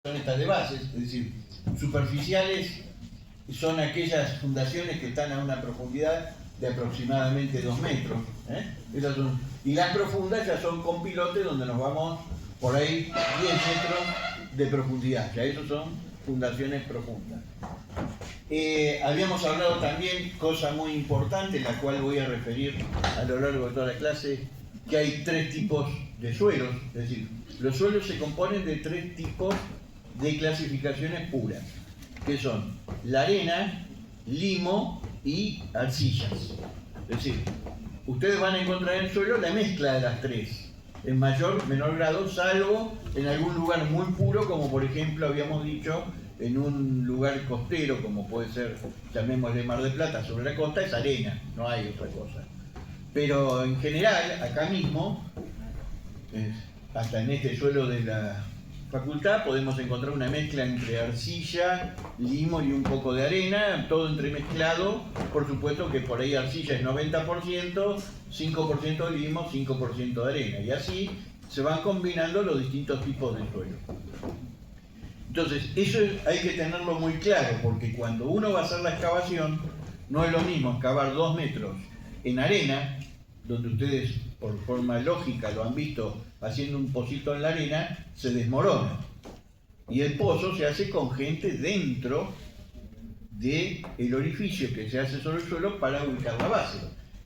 son estas de bases, es decir, superficiales son aquellas fundaciones que están a una profundidad de aproximadamente 2 metros. Esas son, y las profundas ya son con pilote, donde nos vamos por ahí 10 metros de profundidad. Ya esos son fundaciones profundas. Habíamos hablado también, cosa muy importante, la cual voy a referir a lo largo de toda la clase, que hay 3 tipos de suelos. Es decir, los suelos se componen de 3 tipos de clasificaciones puras, que son la arena, limo y arcillas. Es decir, ustedes van a encontrar en el suelo la mezcla de las 3, en mayor, menor grado, salvo en algún lugar muy puro, como por ejemplo habíamos dicho, en un lugar costero, como puede ser, llamémosle Mar del Plata, sobre la costa, es arena, no hay otra cosa. Pero en general, acá mismo, hasta en este suelo de la facultad, podemos encontrar una mezcla entre arcilla, limo y un poco de arena, todo entremezclado. Por supuesto que por ahí arcilla es 90%, 5% de limo, 5% de arena, y así se van combinando los distintos tipos de suelo. Entonces, eso hay que tenerlo muy claro, porque cuando uno va a hacer la excavación, no es lo mismo excavar 2 metros en arena, donde ustedes por forma lógica lo han visto haciendo un pocito en la arena, se desmorona. Y el pozo se hace con gente dentro del orificio que se hace sobre el suelo para ubicar la base.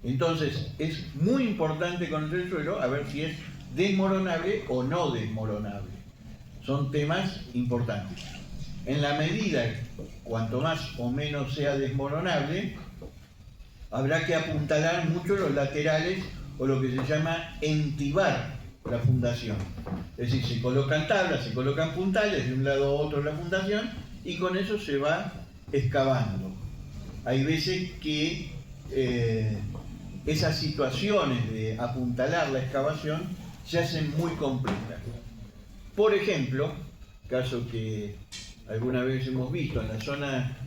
Entonces, es muy importante conocer el suelo, a ver si es desmoronable o no desmoronable. Son temas importantes. En la medida, cuanto más o menos sea desmoronable, habrá que apuntalar mucho los laterales, o lo que se llama entibar la fundación. Es decir, se colocan tablas, se colocan puntales de un lado a otro de la fundación, y con eso se va excavando. Hay veces que esas situaciones de apuntalar la excavación se hacen muy complejas. Por ejemplo, caso que alguna vez hemos visto en la zona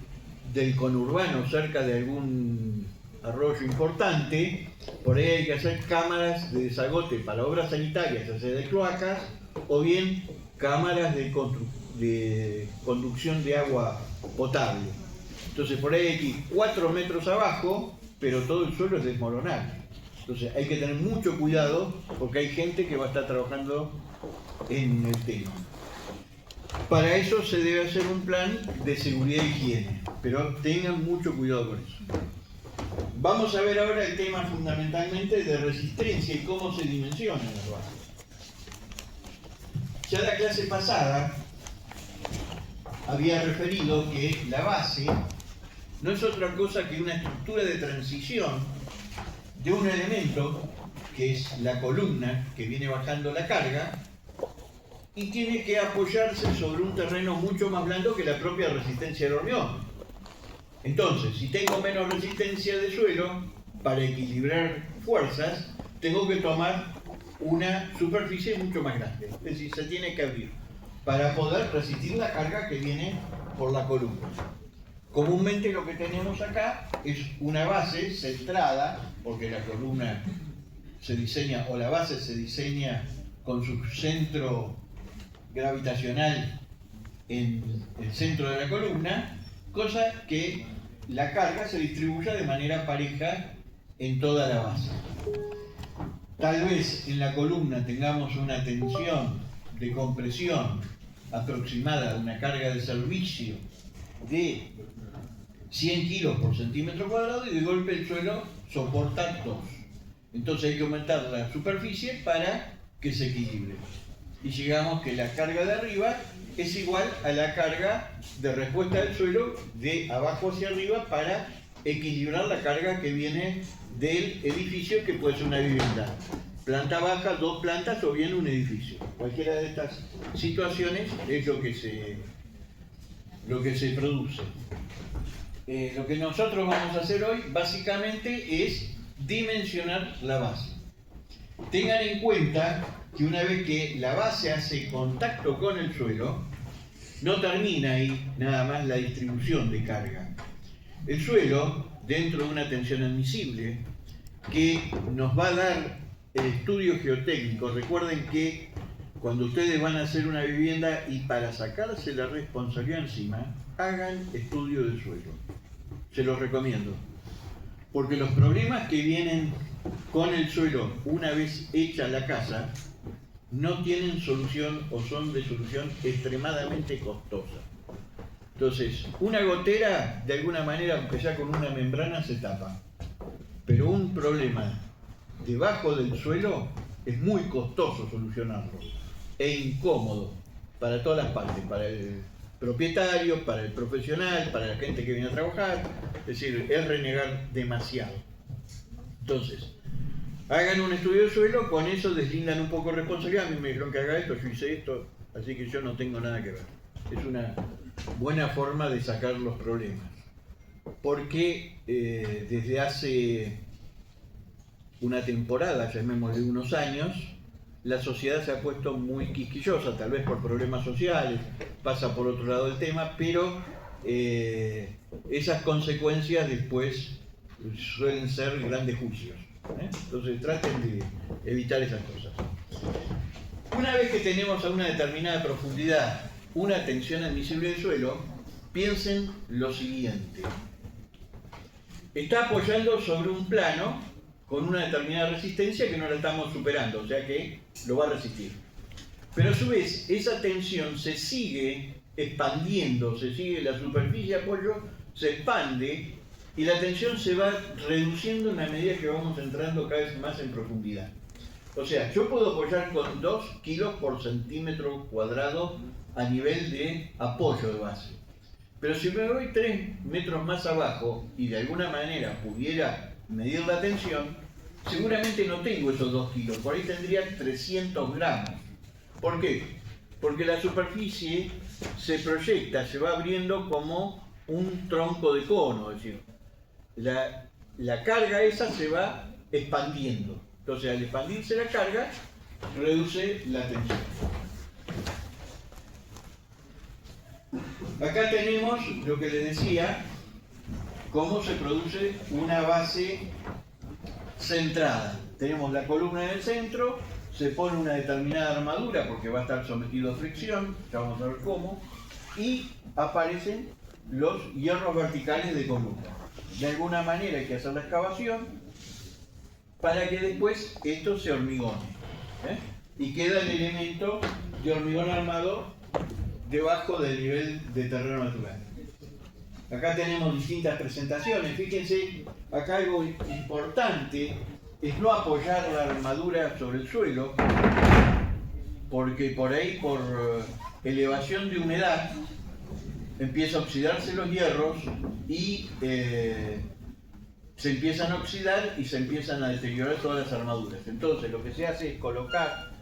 del conurbano, cerca de algún arroyo importante, por ahí hay que hacer cámaras de desagote para obras sanitarias, ya sea de cloacas, o bien cámaras de conducción de agua potable. Entonces por ahí hay que ir 4 metros abajo, pero todo el suelo es desmoronable. Entonces hay que tener mucho cuidado, porque hay gente que va a estar trabajando en el tema. Para eso se debe hacer un plan de seguridad e higiene, pero tengan mucho cuidado con eso. Vamos a ver ahora el tema fundamentalmente de resistencia y cómo se dimensionan las bases. Ya la clase pasada había referido que la base no es otra cosa que una estructura de transición de un elemento, que es la columna que viene bajando la carga, y tiene que apoyarse sobre un terreno mucho más blando que la propia resistencia del hormigón. Entonces, si tengo menos resistencia de suelo, para equilibrar fuerzas, tengo que tomar una superficie mucho más grande. Es decir, se tiene que abrir para poder resistir la carga que viene por la columna. Comúnmente lo que tenemos acá es una base centrada, porque la columna se diseña, o la base se diseña con su centro gravitacional en el centro de la columna, cosa que la carga se distribuya de manera pareja en toda la base. Tal vez en la columna tengamos una tensión de compresión aproximada de una carga de servicio de 100 kilos por centímetro cuadrado, y de golpe el suelo soporta 2. Entonces hay que aumentar la superficie para que se equilibre. Y llegamos que la carga de arriba es igual a la carga de respuesta del suelo de abajo hacia arriba, para equilibrar la carga que viene del edificio, que puede ser una vivienda, planta baja, 2 plantas, o bien un edificio. Cualquiera de estas situaciones es lo que se produce. Lo que nosotros vamos a hacer hoy básicamente es dimensionar la base. Tengan en cuenta que una vez que la base hace contacto con el suelo, no termina ahí nada más la distribución de carga. El suelo, dentro de una tensión admisible que nos va a dar el estudio geotécnico, recuerden que cuando ustedes van a hacer una vivienda y para sacarse la responsabilidad encima, hagan estudio de suelo. Se los recomiendo. Porque los problemas que vienen con el suelo una vez hecha la casa no tienen solución o son de solución extremadamente costosa. Entonces, una gotera, de alguna manera, aunque sea con una membrana, se tapa. Pero un problema debajo del suelo es muy costoso solucionarlo e incómodo para todas las partes, para el propietario, para el profesional, para la gente que viene a trabajar. Es decir, es renegar demasiado. Entonces, hagan un estudio de suelo, con eso deslindan un poco responsabilidad. A mí me dijeron que haga esto, yo hice esto, así que yo no tengo nada que ver. Es una buena forma de sacar los problemas. Porque desde hace una temporada, llamémosle unos años, la sociedad se ha puesto muy quisquillosa, tal vez por problemas sociales, pasa por otro lado el tema, pero esas consecuencias después suelen ser grandes juicios. Entonces traten de evitar esas cosas. Una vez que tenemos a una determinada profundidad una tensión admisible del suelo, piensen lo siguiente. Está apoyando sobre un plano con una determinada resistencia que no la estamos superando, o sea que lo va a resistir. Pero a su vez, esa tensión se sigue expandiendo, la superficie de apoyo se expande y la tensión se va reduciendo en la medida que vamos entrando cada vez más en profundidad. O sea, yo puedo apoyar con 2 kilos por centímetro cuadrado a nivel de apoyo de base. Pero si me voy 3 metros más abajo y de alguna manera pudiera medir la tensión, seguramente no tengo esos 2 kilos, por ahí tendría 300 gramos. ¿Por qué? Porque la superficie se proyecta, se va abriendo como un tronco de cono, es decir, la carga esa se va expandiendo. Entonces, al expandirse la carga, reduce la tensión. Acá tenemos lo que les decía, cómo se produce una base centrada. Tenemos la columna en el centro, se pone una determinada armadura porque va a estar sometido a fricción, ya vamos a ver cómo, y aparecen los hierros verticales de columna. De alguna manera hay que hacer la excavación para que después esto se hormigone, y queda el elemento de hormigón armado debajo del nivel de terreno natural. Acá tenemos distintas presentaciones. Fíjense, acá algo importante es no apoyar la armadura sobre el suelo, porque por ahí, por elevación de humedad, empieza a oxidarse los hierros y se empiezan a oxidar y se empiezan a deteriorar todas las armaduras. Entonces lo que se hace es colocar,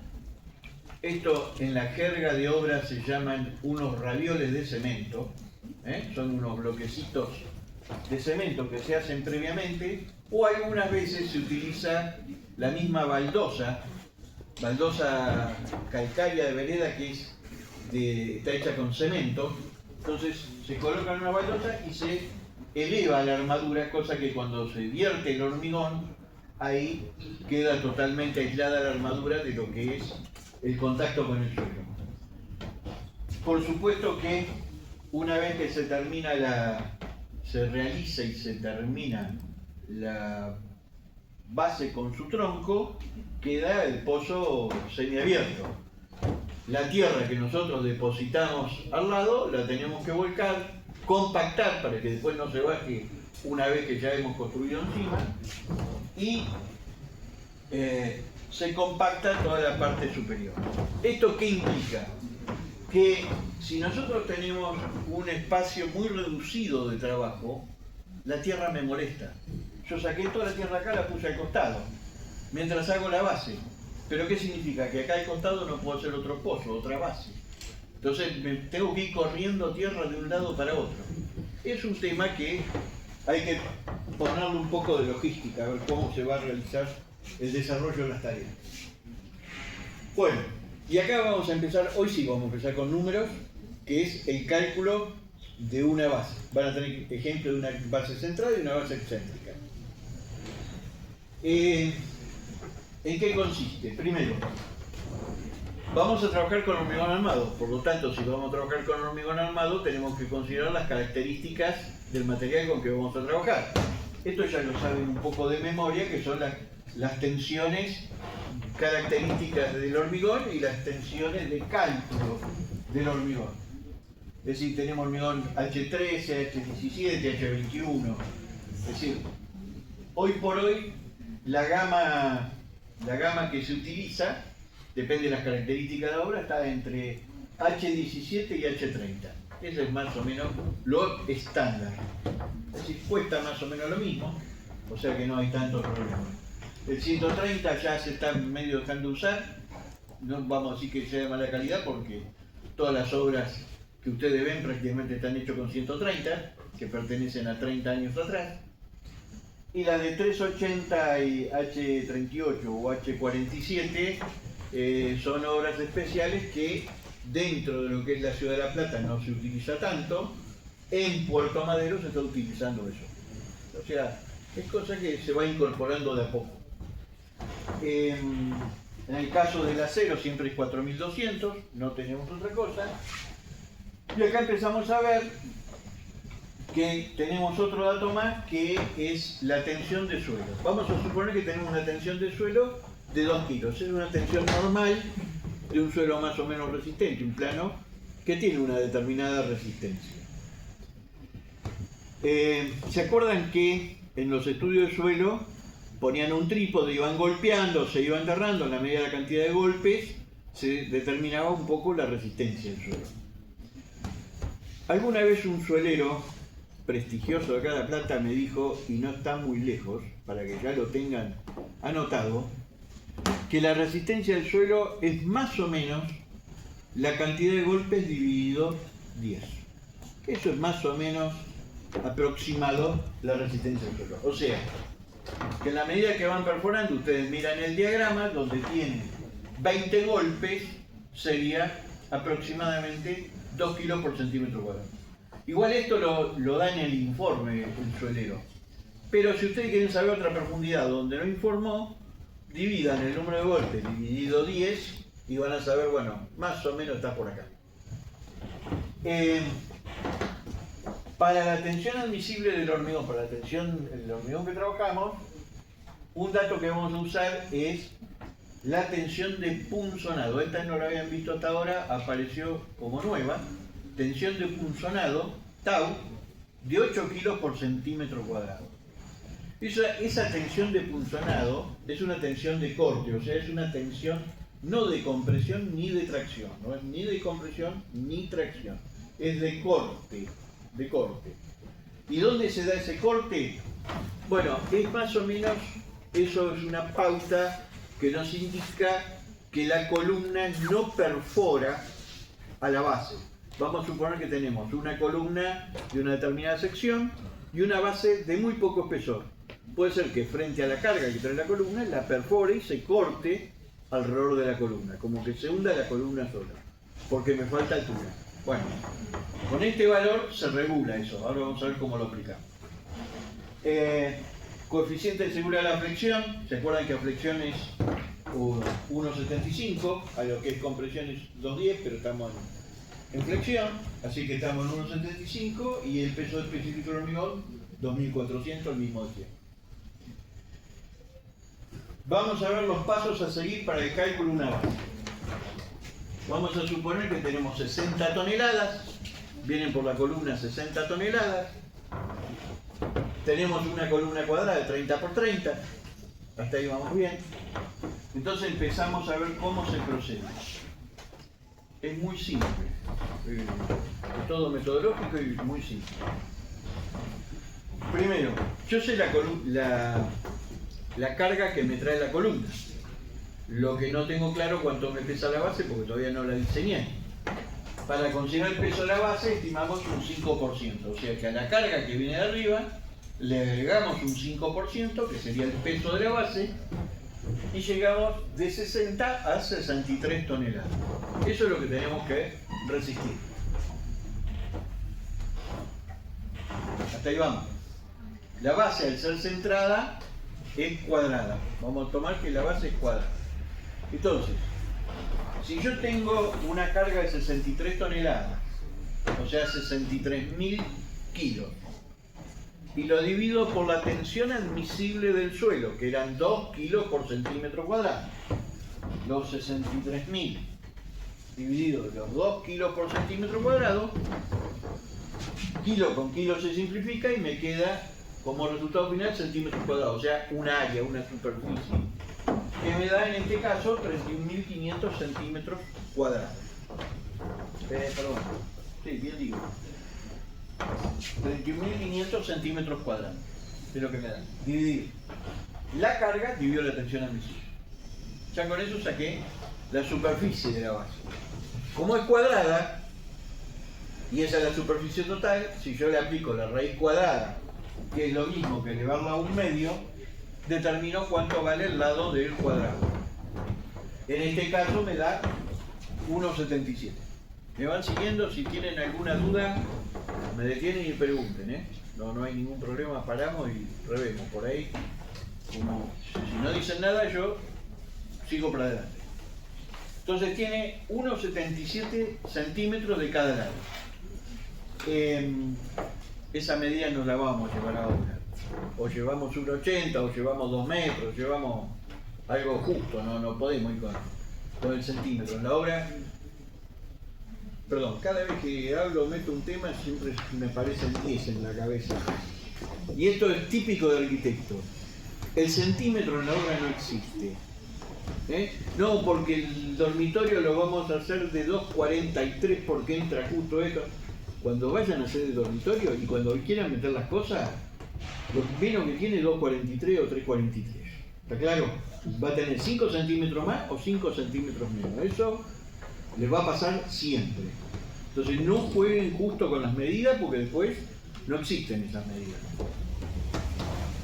esto en la jerga de obra se llaman unos ravioles de cemento, son unos bloquecitos de cemento que se hacen previamente, o algunas veces se utiliza la misma baldosa calcárea de vereda que está hecha con cemento. Entonces se coloca en una baldosa y se eleva la armadura, cosa que cuando se vierte el hormigón, ahí queda totalmente aislada la armadura de lo que es el contacto con el suelo. Por supuesto que una vez que se realiza y se termina la base con su tronco, queda el pozo semiabierto. La tierra que nosotros depositamos al lado la tenemos que volcar, compactar para que después no se baje una vez que ya hemos construido encima, y se compacta toda la parte superior. ¿Esto qué implica? Que si nosotros tenemos un espacio muy reducido de trabajo, la tierra me molesta. Yo saqué toda la tierra acá, la puse al costado, mientras hago la base. ¿Pero qué significa? Que acá al costado no puedo hacer otro pozo, otra base. Entonces me tengo que ir corriendo tierra de un lado para otro. Es un tema que hay que ponerle un poco de logística, a ver cómo se va a realizar el desarrollo de las tareas. Bueno, y acá vamos a empezar, hoy sí vamos a empezar con números, que es el cálculo de una base. Van a tener ejemplo de una base centrada y una base excéntrica. ¿En qué consiste? Primero, Vamos a trabajar con hormigón armado, por lo tanto, si vamos a trabajar con hormigón armado, tenemos que considerar las características del material con que vamos a trabajar. Esto ya lo saben un poco de memoria, que son las tensiones características del hormigón y las tensiones de cálculo del hormigón. Es decir, tenemos hormigón H13, H17, H21. Es decir, hoy por hoy la gama que se utiliza, depende de las características de la obra, está entre H17 y H30. Ese es más o menos lo estándar. Es decir, cuesta más o menos lo mismo, o sea que no hay tantos problemas. El 130 ya se está medio dejando de usar, no vamos a decir que sea de mala calidad porque todas las obras que ustedes ven prácticamente están hechas con 130, que pertenecen a 30 años atrás. Y las de 380 y H38 o H47 son obras especiales que dentro de lo que es la Ciudad de La Plata no se utiliza tanto, en Puerto Madero se está utilizando eso. O sea, es cosa que se va incorporando de a poco. En el caso del acero siempre es 4200, no tenemos otra cosa. Y acá empezamos a ver que tenemos otro dato más, que es la tensión de suelo. Vamos a suponer que tenemos una tensión de suelo de 2 kilos. Es una tensión normal de un suelo más o menos resistente, un plano que tiene una determinada resistencia. ¿Se acuerdan que en los estudios de suelo ponían un trípode, iban golpeando, se iban agarrando, en la medida de la cantidad de golpes se determinaba un poco la resistencia del suelo? Alguna vez un suelero prestigioso de acá de La Plata me dijo, y no está muy lejos, para que ya lo tengan anotado, que la resistencia del suelo es más o menos la cantidad de golpes dividido 10. Que eso es más o menos aproximado la resistencia del suelo. O sea, que en la medida que van perforando, ustedes miran el diagrama, donde tienen 20 golpes, sería aproximadamente 2 kilos por centímetro cuadrado. Igual esto lo da en el informe el suelero. Pero si ustedes quieren saber otra profundidad donde no informó, dividan el número de golpes dividido 10 y van a saber, bueno, más o menos está por acá. Para la tensión admisible del hormigón, para la tensión del hormigón que trabajamos, un dato que vamos a usar es la tensión de punzonado. Esta no la habían visto hasta ahora, apareció como nueva. Tensión de punzonado, tau, de 8 kilos por centímetro cuadrado. Esa tensión de punzonado es una tensión de corte, o sea, es una tensión no de compresión ni de tracción, no es ni de compresión ni tracción, es de corte, de corte. ¿Y dónde se da ese corte? Bueno, es más o menos, eso es una pauta que nos indica que la columna no perfora a la base. Vamos a suponer que tenemos una columna de una determinada sección y una base de muy poco espesor. Puede ser que frente a la carga que trae la columna, la perfore y se corte alrededor de la columna, como que se hunda la columna sola, porque me falta altura. Bueno, con este valor se regula eso. Ahora vamos a ver cómo lo aplicamos. Coeficiente de seguridad de la flexión. ¿Se acuerdan que la flexión es 1,75? A lo que es compresión es 2,10, pero estamos en flexión, así que estamos en 1,75 y el peso específico del hormigón 2.400, el mismo de siempre. Vamos a ver los pasos a seguir para el cálculo de una base. Vamos a suponer que tenemos 60 toneladas, vienen por la columna 60 toneladas, tenemos una columna cuadrada de 30 por 30, hasta ahí vamos bien. Entonces empezamos a ver cómo se procede. Es muy simple, es todo metodológico y muy simple. Primero, yo sé la carga que me trae la columna. Lo que no tengo claro cuánto me pesa la base porque todavía no la diseñé. Para considerar el peso de la base estimamos un 5%, o sea que a la carga que viene de arriba le agregamos un 5%, que sería el peso de la base, y llegamos de 60 a 63 toneladas. Eso es lo que tenemos que resistir. Hasta ahí vamos. La base, al ser centrada, es cuadrada. Vamos a tomar que la base es cuadrada. Entonces, Si yo tengo una carga de 63 toneladas, o sea 63.000 kilos, y lo divido por la tensión admisible del suelo, que eran 2 kilos por centímetro cuadrado, los 63.000 dividido los 2 kilos por centímetro cuadrado, kilo con kilo se simplifica y me queda como resultado final centímetros cuadrados, o sea, un área, una superficie, que me da en este caso 31.500 centímetros cuadrados. Perdón, sí, bien digo. 31.500 centímetros cuadrados es lo que me da. Dividir la carga, dividido la tensión admisible. Ya con eso saqué la superficie de la base. Como es cuadrada, y esa es la superficie total, si yo le aplico la raíz cuadrada, que es lo mismo que elevarla a un medio, determino cuánto vale el lado del cuadrado. En este caso me da 1,77. ¿Me van siguiendo? Si tienen alguna duda, me detienen y pregunten, ¿eh? No hay ningún problema, paramos y revemos por ahí. Como, si no dicen nada, yo sigo para adelante. Entonces tiene 1,77 centímetros de cada lado. Esa medida no la vamos a llevar ahora. O llevamos 1,80, o llevamos 2 metros, llevamos algo justo, no podemos ir con el centímetro. En la obra, perdón, cada vez que hablo meto un tema, siempre me parece el 10 en la cabeza. Y esto es típico del arquitecto. El centímetro en la obra no existe. No, porque el dormitorio lo vamos a hacer de 2,43 porque entra justo esto. Cuando vayan a hacer el dormitorio y cuando quieran meter las cosas, lo menos que tiene 2,43 o 3,43. ¿Está claro? Va a tener 5 centímetros más o 5 centímetros menos. Eso les va a pasar siempre. Entonces no jueguen justo con las medidas porque después no existen esas medidas.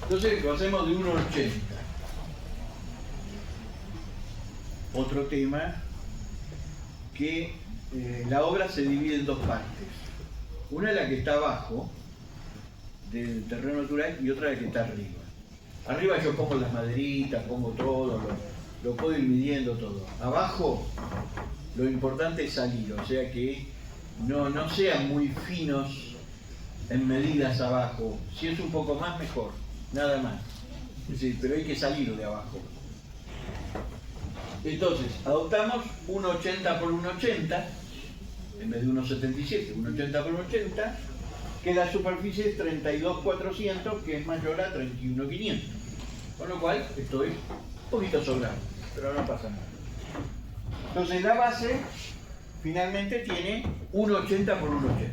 Entonces lo hacemos de 1,80. Otro tema que la obra se divide en dos partes. Una es la que está abajo del terreno natural y otra la que está arriba. Arriba yo pongo las maderitas, pongo todo, lo puedo ir midiendo todo. Abajo lo importante es salir, o sea que no sean muy finos en medidas abajo. Si es un poco más, mejor, nada más. Es decir, pero hay que salir de abajo. Entonces, adoptamos 1,80 por 1,80, en vez de 1,77, 1,80 por 1,80, que la superficie es 32.400, que es mayor a 31.500. Con lo cual, estoy un poquito sobrado, pero no pasa nada. Entonces, la base finalmente tiene 1,80 por 1,80.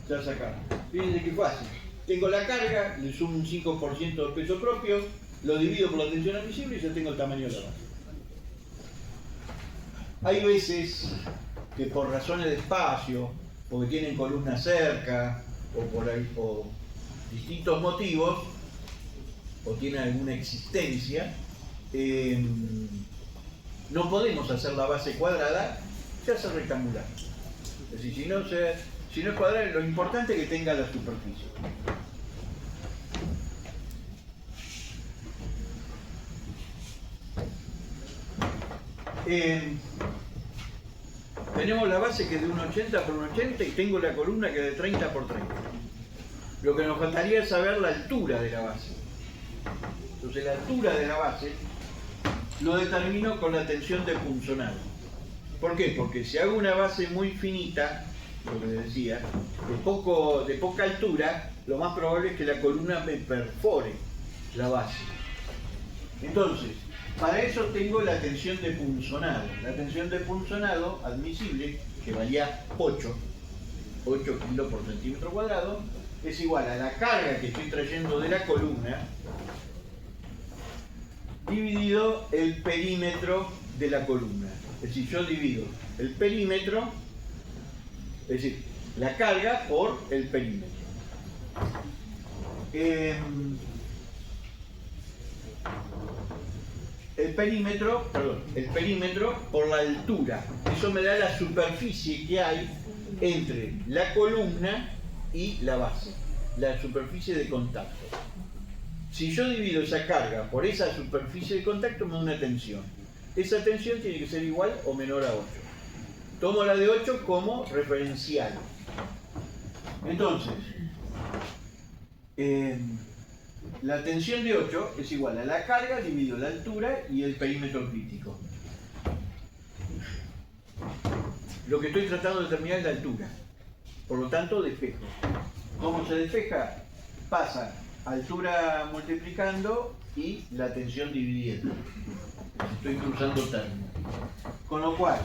Ya sacaron. Fíjense qué fácil. Tengo la carga, le sumo un 5% de peso propio, lo divido por la tensión admisible y ya tengo el tamaño de la base. Hay veces que por razones de espacio, porque tienen columnas cerca, o distintos motivos, o tienen alguna existencia, no podemos hacer la base cuadrada, se hace rectangular. Es decir, si no es cuadrada, lo importante es que tenga la superficie. Tenemos la base que es de 1,80 por 1,80 y tengo la columna que es de 30 por 30. Lo que nos faltaría es saber la altura de la base. Entonces la altura de la base lo determino con la tensión de punzonado. ¿Por qué? Porque si hago una base muy finita, lo que les decía, de poca altura, lo más probable es que la columna me perfore la base. Entonces, para eso tengo la tensión de punzonado. La tensión de punzonado admisible, que valía 8 kilos por centímetro cuadrado, es igual a la carga que estoy trayendo de la columna dividido el perímetro de la columna. Es decir, yo divido el perímetro, es decir, la carga por el perímetro. El perímetro por la altura. Eso me da la superficie que hay entre la columna y la base, la superficie de contacto. Si yo divido esa carga por esa superficie de contacto, me da una tensión. esa tensión tiene que ser igual o menor a 8. Tomo la de 8 como referencial. Entonces, la tensión de 8 es igual a la carga dividido la altura y el perímetro crítico. Lo que estoy tratando de determinar es la altura. Por lo tanto, despejo. ¿Cómo se despeja? Pasa altura multiplicando y la tensión dividiendo. Estoy cruzando términos. Con lo cual,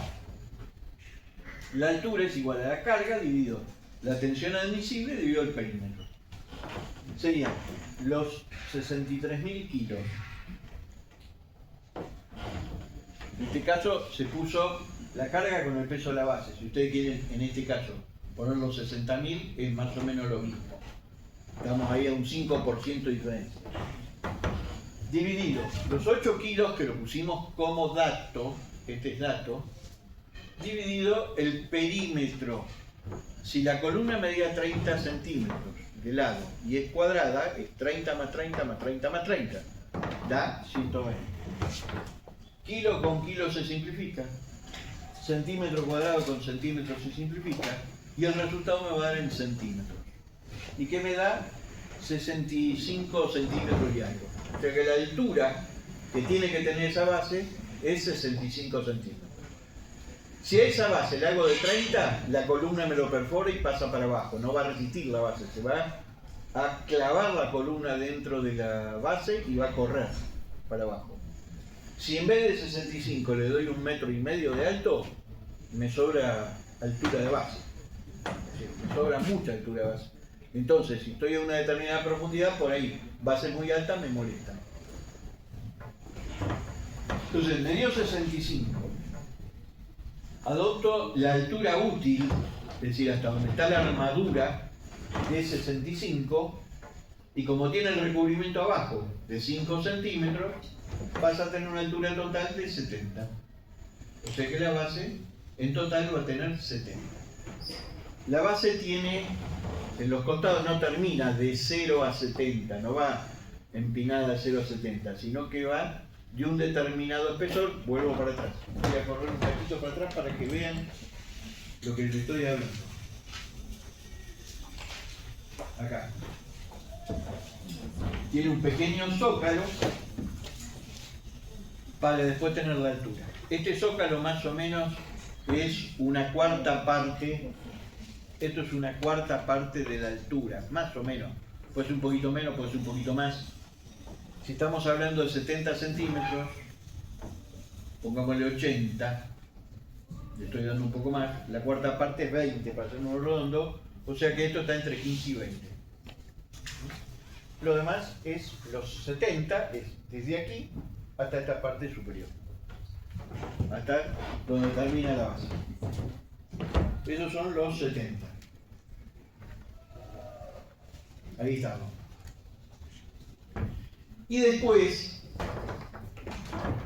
la altura es igual a la carga dividido la tensión admisible dividido el perímetro. Serían los 63.000 kilos. En este caso se puso la carga con el peso de la base. Si ustedes quieren, en este caso, poner los 60.000, es más o menos lo mismo. Estamos ahí a un 5% de diferencia. Dividido los 8 kilos que lo pusimos como dato, este es dato, dividido el perímetro. Si la columna medía 30 centímetros de lado y es cuadrada, es 30 más 30 más 30 más 30. Da 120. Kilo con kilo se simplifica. Centímetro cuadrado con centímetro se simplifica. Y el resultado me va a dar en centímetros. ¿Y qué me da? 65 centímetros y algo. O sea que la altura que tiene que tener esa base es 65 centímetros. Si a esa base le hago de 30, la columna me lo perfora y pasa para abajo. No va a resistir la base, se va a clavar la columna dentro de la base y va a correr para abajo. Si en vez de 65 le doy 1,5 metros de alto, me sobra altura de base. Me sobra mucha altura de base. Entonces, si estoy a una determinada profundidad, por ahí, base muy alta me molesta. Entonces, me dio 65. Adopto la altura útil, es decir, hasta donde está la armadura, de 65, y como tiene el recubrimiento abajo de 5 centímetros, pasa a tener una altura total de 70. O sea que la base en total va a tener 70. La base tiene, en los costados no termina de 0 a 70, no va empinada de 0 a 70, sino que va de un determinado espesor. Vuelvo para atrás. Voy a correr un poquito para atrás para que vean lo que les estoy hablando. Acá. Tiene un pequeño zócalo para después tener la altura. Este zócalo más o menos es una cuarta parte. Esto es una cuarta parte de la altura, más o menos. Puede ser un poquito menos, puede ser un poquito más. Si estamos hablando de 70 centímetros, pongámosle 80, le estoy dando un poco más, la cuarta parte es 20 para hacer un redondo, o sea que esto está entre 15 y 20. Lo demás es los 70, es desde aquí hasta esta parte superior, hasta donde termina la base. Esos son los 70. Ahí estamos. Y después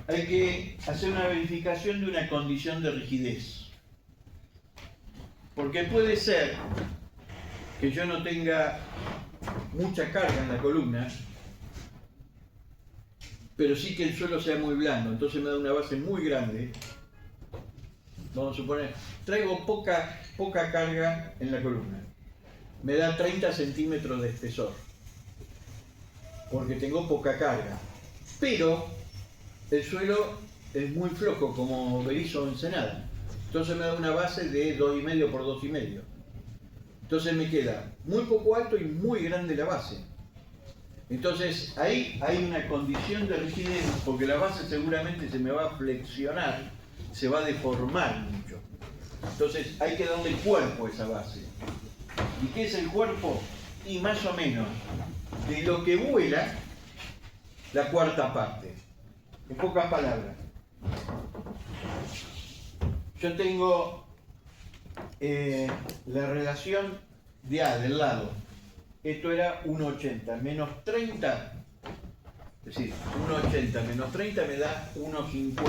hay que hacer una verificación de una condición de rigidez. Porque puede ser que yo no tenga mucha carga en la columna, pero sí que el suelo sea muy blando, entonces me da una base muy grande. Vamos a suponer, traigo poca carga en la columna. Me da 30 centímetros de espesor, porque tengo poca carga. Pero el suelo es muy flojo, como Berizo o Ensenada. Entonces me da una base de 2,5 por 2,5. Entonces me queda muy poco alto y muy grande la base. Entonces ahí hay una condición de rigidez, porque la base seguramente se me va a flexionar, se va a deformar mucho. Entonces hay que darle cuerpo a esa base. ¿Y qué es el cuerpo? Y más o menos de lo que vuela, la cuarta parte. En pocas palabras, yo tengo la relación de A del lado. Esto era 1,80 menos 30, es decir, 1,80 menos 30 me da 1,50.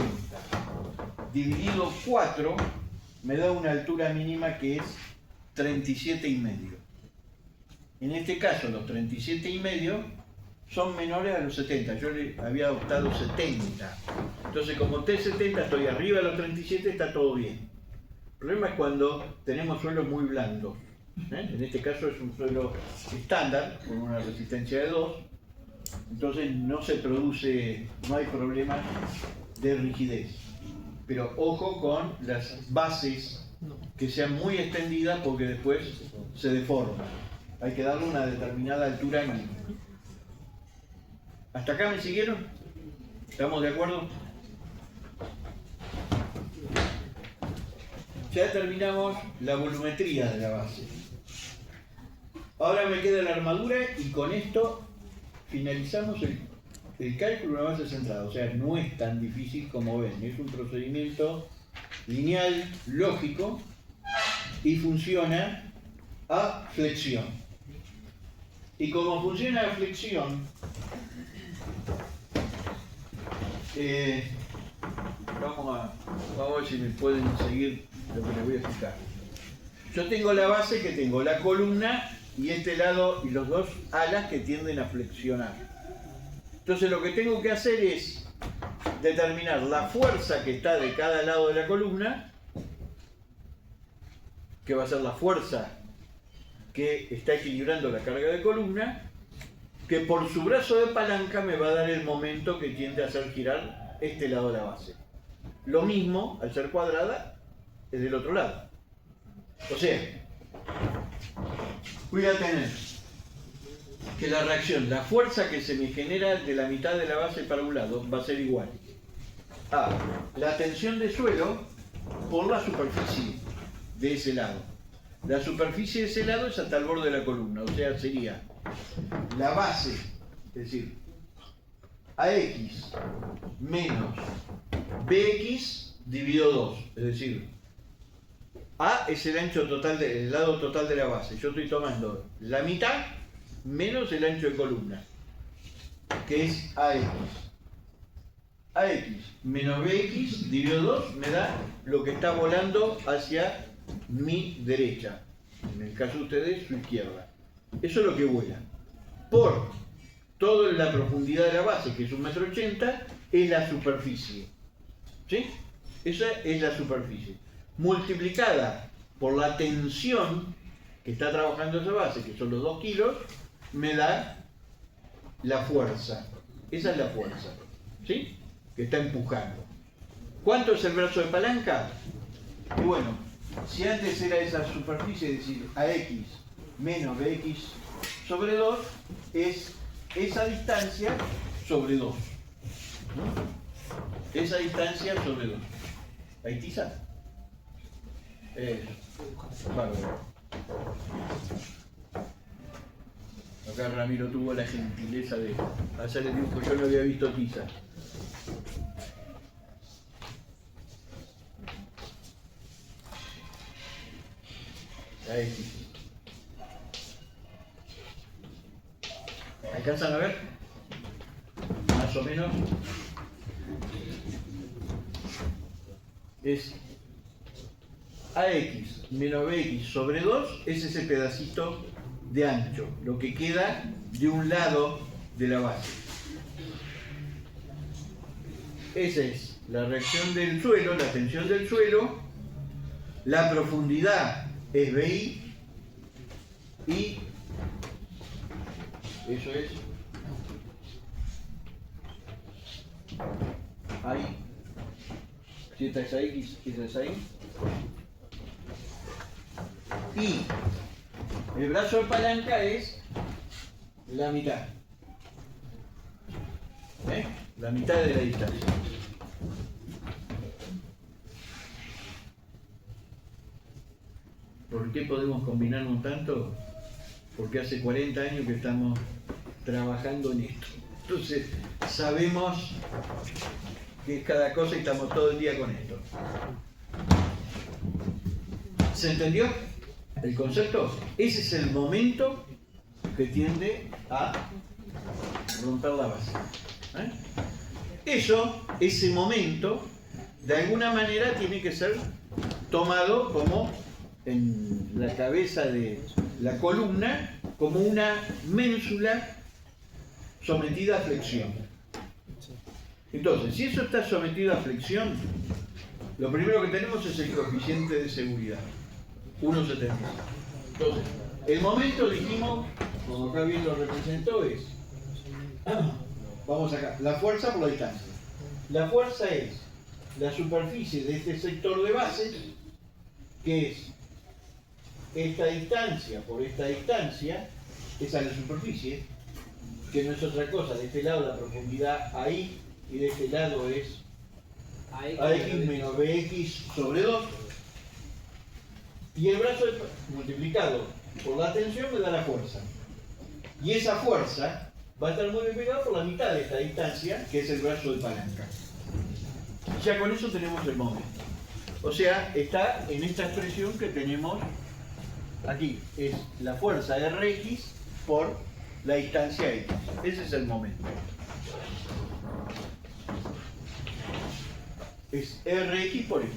Dividido 4 me da una altura mínima que es 37,5. En este caso los 37,5 son menores a los 70. Yo le había adoptado 70. Entonces, como T70 estoy arriba de los 37, está todo bien. El problema es cuando tenemos suelos muy blandos. En este caso es un suelo estándar, con una resistencia de 2. Entonces no se produce, no hay problemas de rigidez. Pero ojo con las bases que sean muy extendidas porque después se deforman. Hay que darle una determinada altura mínima. ¿Hasta acá me siguieron? ¿Estamos de acuerdo? Ya terminamos la volumetría de la base. Ahora me queda la armadura y con esto finalizamos el cálculo de una base centrada. O sea, no es tan difícil como ven. Es un procedimiento lineal, lógico y funciona a flexión. Y como funciona a flexión, vamos a ver si me pueden seguir lo que les voy a explicar. Yo tengo la base que tengo la columna y este lado y los dos alas que tienden a flexionar. Entonces lo que tengo que hacer es determinar la fuerza que está de cada lado de la columna, que va a ser la fuerza que está equilibrando la carga de columna, que por su brazo de palanca me va a dar el momento que tiende a hacer girar este lado de la base. Lo mismo, al ser cuadrada, es del otro lado. O sea, voy a tener que la reacción, la fuerza que se me genera de la mitad de la base para un lado va a ser igual a la tensión de suelo por la superficie de ese lado. La superficie de ese lado es hasta el borde de la columna, o sea, sería la base, es decir, AX menos BX dividido 2, es decir, A es el ancho total, el lado total de la base. Yo estoy tomando la mitad menos el ancho de columna, que es AX. AX menos BX dividido 2 me da lo que está volando hacia mi derecha. En el caso de ustedes, su izquierda. Eso es lo que vuela. Por toda la profundidad de la base, que es 1,80 m, es la superficie. ¿Sí? Esa es la superficie. Multiplicada por la tensión que está trabajando esa base, que son los 2 kilos, me da la fuerza. Esa es la fuerza, ¿sí? Que está empujando. ¿Cuánto es el brazo de palanca? Y bueno, si antes era esa superficie, es decir, AX menos BX sobre 2, es esa distancia sobre 2. ¿No? Esa distancia sobre 2. ¿Ahí tiza? Bárbaro. Acá Ramiro tuvo la gentileza de hacer el dibujo, yo no había visto tiza. Ahí sí. ¿Alcanzan a ver? Más o menos. Es AX menos BX sobre 2, es ese pedacito de ancho, lo que queda de un lado de la base. Esa es la reacción del suelo, la tensión del suelo, la profundidad es BI y eso es ahí. Si esta es X, esta es ahí. Y el brazo de palanca es la mitad. La mitad de la distancia. ¿Por qué podemos combinarnos tanto? Porque hace 40 años que estamos trabajando en esto. Entonces, sabemos que es cada cosa y estamos todo el día con esto. ¿Se entendió el concepto? Ese es el momento que tiende a romper la base. Eso, ese momento, de alguna manera tiene que ser tomado como en la cabeza de la columna, como una ménsula sometida a flexión. Entonces, si eso está sometido a flexión, lo primero que tenemos es el coeficiente de seguridad, 1,75. Entonces, el momento, dijimos, como acá bien lo representó, es, vamos acá, la fuerza por la distancia. La fuerza es la superficie de este sector de base, que es esta distancia por esta distancia, esa es la superficie, que no es otra cosa, de este lado la profundidad AI y de este lado es AX menos BX sobre 2, y el brazo multiplicado por la tensión me da la fuerza, y esa fuerza va a estar multiplicada por la mitad de esta distancia, que es el brazo de palanca. Ya con eso tenemos el momento. O sea, está en esta expresión que tenemos aquí, es la fuerza Rx por la distancia X. Ese es el momento. Es Rx por X.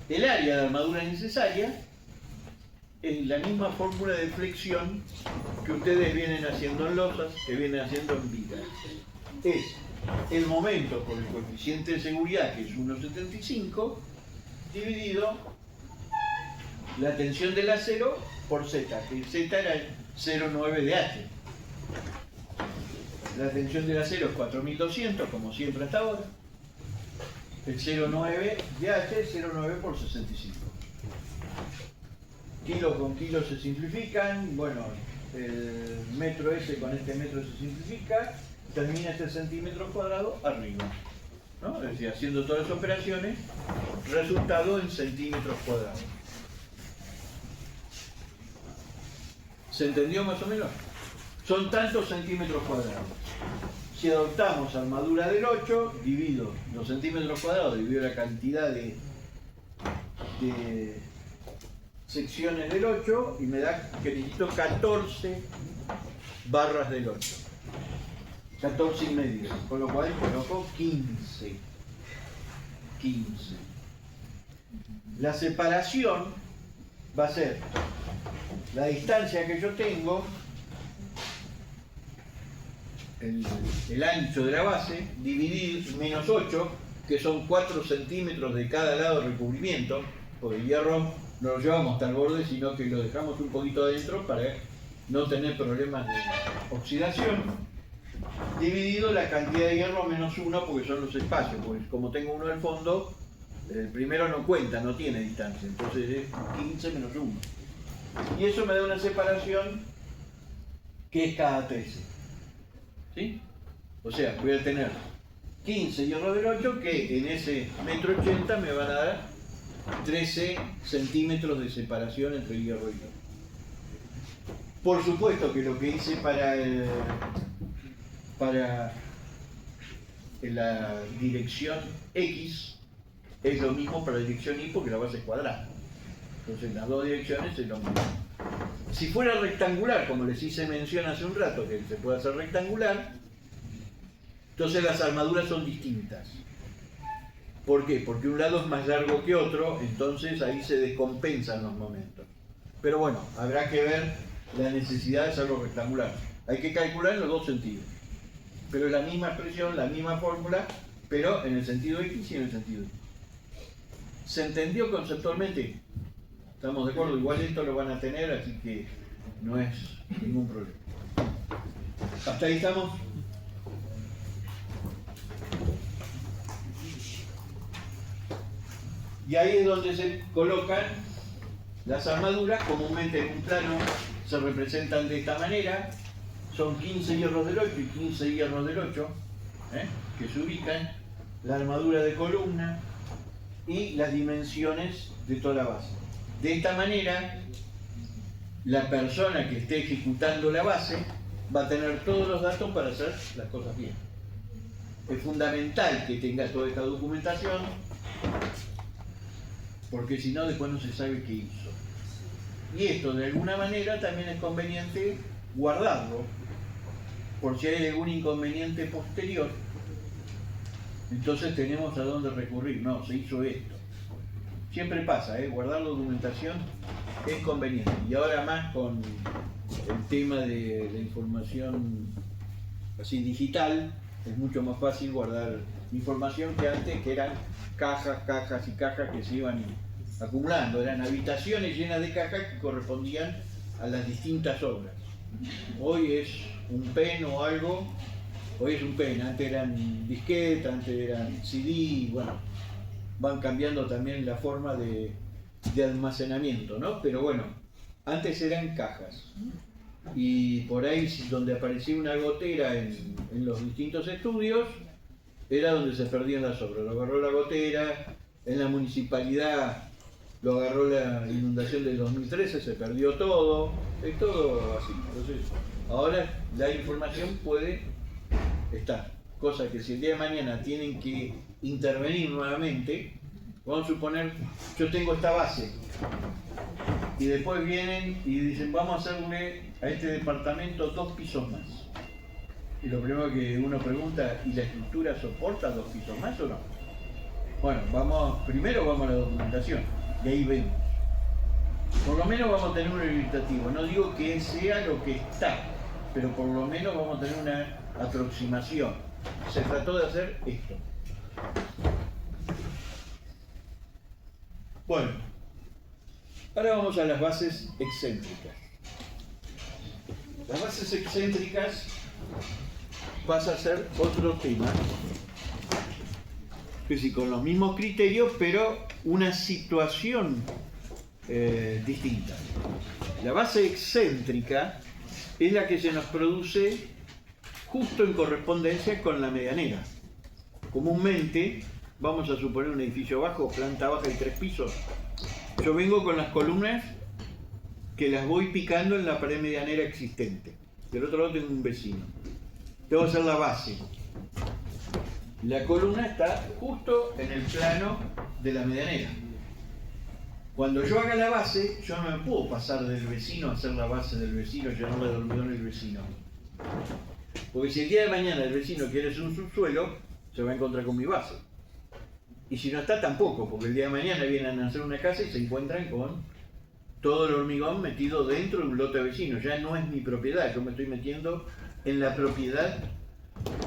El área de armadura necesaria es la misma fórmula de flexión que ustedes vienen haciendo en losas, que vienen haciendo en vigas. Es el momento por el coeficiente de seguridad, que es 1,75, dividido la tensión del acero por Z, que Z era el 0,9 de H. La tensión del acero es 4.200, como siempre hasta ahora. El 0,9 de H, 0,9 por 65. Kilo con kilo se simplifican, bueno, el metro ese con este metro se simplifica, termina este centímetro cuadrado arriba, ¿no? Es decir, haciendo todas las operaciones, resultado en centímetros cuadrados. ¿Se entendió más o menos? Son tantos centímetros cuadrados. Si adoptamos armadura del 8, divido los centímetros cuadrados, divido la cantidad de secciones del 8 y me da que necesito 14 barras del 8. 14 y medio, con lo cual coloco 15. La separación va a ser la distancia que yo tengo, el ancho de la base, dividir menos 8, que son 4 centímetros de cada lado de recubrimiento, porque el hierro no lo llevamos hasta el borde, sino que lo dejamos un poquito adentro para no tener problemas de oxidación, dividido la cantidad de hierro menos 1, porque son los espacios, porque como tengo uno al fondo, el primero no cuenta, no tiene distancia, entonces es 15 menos 1. Y eso me da una separación que es cada 13. ¿Sí? O sea, voy a tener 15 hierros del 8 que en ese 1,80 m me van a dar 13 centímetros de separación entre hierro y hierro. Por supuesto que lo que hice para la dirección X es lo mismo para la dirección Y, porque la base es cuadrada. Entonces las dos direcciones es lo mismo. Si fuera rectangular, como les hice mención hace un rato, que se puede hacer rectangular, entonces las armaduras son distintas. ¿Por qué? Porque un lado es más largo que otro, entonces ahí se descompensan los momentos. Pero bueno, habrá que ver la necesidad de hacerlo rectangular. Hay que calcular en los dos sentidos. Pero es la misma expresión, la misma fórmula, pero en el sentido X y en el sentido Y. ¿Se entendió conceptualmente? ¿Estamos de acuerdo? Igual esto lo van a tener, así que no es ningún problema. ¿Hasta ahí estamos? Y ahí es donde se colocan las armaduras. Comúnmente en un plano se representan de esta manera. Son 15 hierros del 8 y 15 hierros del 8, que se ubican, la armadura de columna y las dimensiones de toda la base. De esta manera, la persona que esté ejecutando la base va a tener todos los datos para hacer las cosas bien. Es fundamental que tenga toda esta documentación, porque si no, después no se sabe qué hizo. Y esto, de alguna manera, también es conveniente guardarlo, por si hay algún inconveniente posterior. Entonces tenemos a dónde recurrir. No, se hizo esto. Siempre pasa, guardar la documentación es conveniente. Y ahora más con el tema de la información así digital, es mucho más fácil guardar información que antes, que eran cajas, cajas y cajas que se iban acumulando, eran habitaciones llenas de cajas que correspondían a las distintas obras. Hoy es un pen o algo, hoy es un pen, antes eran disquetas, antes eran CD, bueno, van cambiando también la forma de almacenamiento, ¿no? Pero bueno, antes eran cajas. Y por ahí donde aparecía una gotera en los distintos estudios, era donde se perdían las obras. Lo agarró la gotera, en la municipalidad lo agarró la inundación del 2013, se perdió todo, es todo así. Entonces, ahora la información puede estar, cosa que si el día de mañana tienen que intervenir nuevamente, vamos a suponer, yo tengo esta base, y después vienen y dicen, vamos a hacerle a este departamento 2 pisos más. Y lo primero que uno pregunta, ¿y la estructura soporta 2 pisos más o no? Bueno, primero vamos a la documentación, y ahí vemos. Por lo menos vamos a tener un orientativo, no digo que sea lo que está, pero por lo menos vamos a tener una aproximación. Se trató de hacer esto. Bueno, ahora vamos a las bases excéntricas. Las bases excéntricas pasa a ser otro tema, es decir, con los mismos criterios, pero una situación distinta. La base excéntrica es la que se nos produce justo en correspondencia con la medianera. Comúnmente, vamos a suponer un edificio bajo, planta baja y 3 pisos. Yo vengo con las columnas que las voy picando en la pared medianera existente. Del otro lado tengo un vecino. Tengo que hacer la base. La columna está justo en el plano de la medianera. Cuando yo haga la base, yo no me puedo pasar del vecino a hacer la base del vecino, llenarla de hormigón el vecino. Porque si el día de mañana el vecino quiere hacer un subsuelo, se va a encontrar con mi base. Y si no está, tampoco, porque el día de mañana vienen a hacer una casa y se encuentran con todo el hormigón metido dentro de un lote vecino. Ya no es mi propiedad, yo me estoy metiendo en la propiedad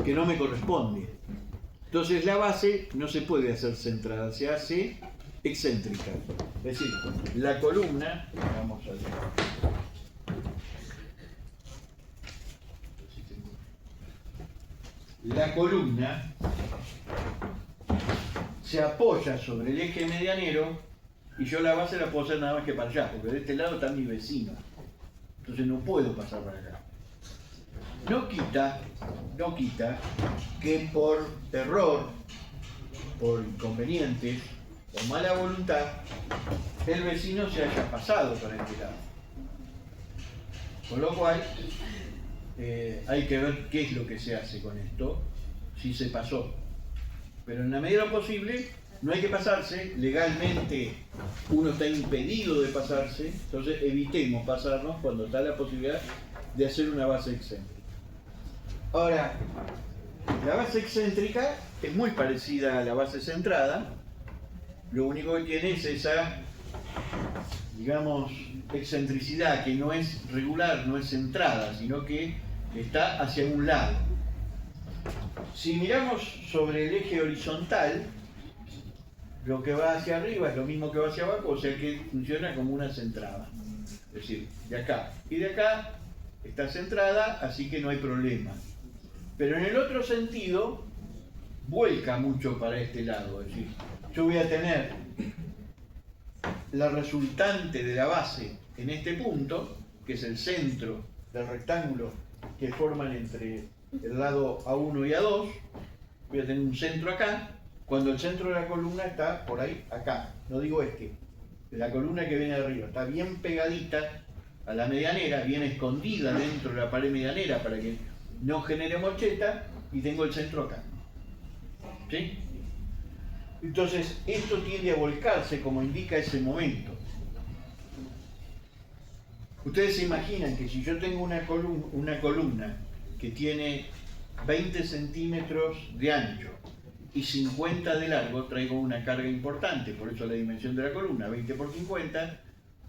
que no me corresponde. Entonces la base no se puede hacer centrada, se hace excéntrica. Es decir, la columna, vamos a ver. La columna se apoya sobre el eje medianero y yo la base la puedo hacer nada más que para allá, porque de este lado está mi vecino. Entonces no puedo pasar para acá. No quita que por error, por inconvenientes o mala voluntad, el vecino se haya pasado para este lado. Con lo cual, hay que ver qué es lo que se hace con esto, si se pasó. Pero en la medida de lo posible, no hay que pasarse, legalmente uno está impedido de pasarse, entonces evitemos pasarnos cuando está la posibilidad de hacer una base excéntrica. Ahora, la base excéntrica es muy parecida a la base centrada, lo único que tiene es esa, digamos, excentricidad que no es regular, no es centrada, sino que está hacia un lado. Si miramos sobre el eje horizontal, lo que va hacia arriba es lo mismo que va hacia abajo, o sea que funciona como una centrada. Es decir, de acá y de acá está centrada, así que no hay problema. Pero en el otro sentido, vuelca mucho para este lado. Es decir, yo voy a tener la resultante de la base en este punto, que es el centro del rectángulo que forman entre el lado A1 y A2, voy a tener un centro acá, cuando el centro de la columna está por ahí, acá, no digo la columna que viene arriba, está bien pegadita a la medianera, bien escondida dentro de la pared medianera para que no genere mocheta, y tengo el centro acá. ¿Sí? Entonces, esto tiende a volcarse como indica ese momento. Ustedes se imaginan que si yo tengo una columna que tiene 20 centímetros de ancho y 50 de largo, traigo una carga importante, por eso la dimensión de la columna, 20 por 50,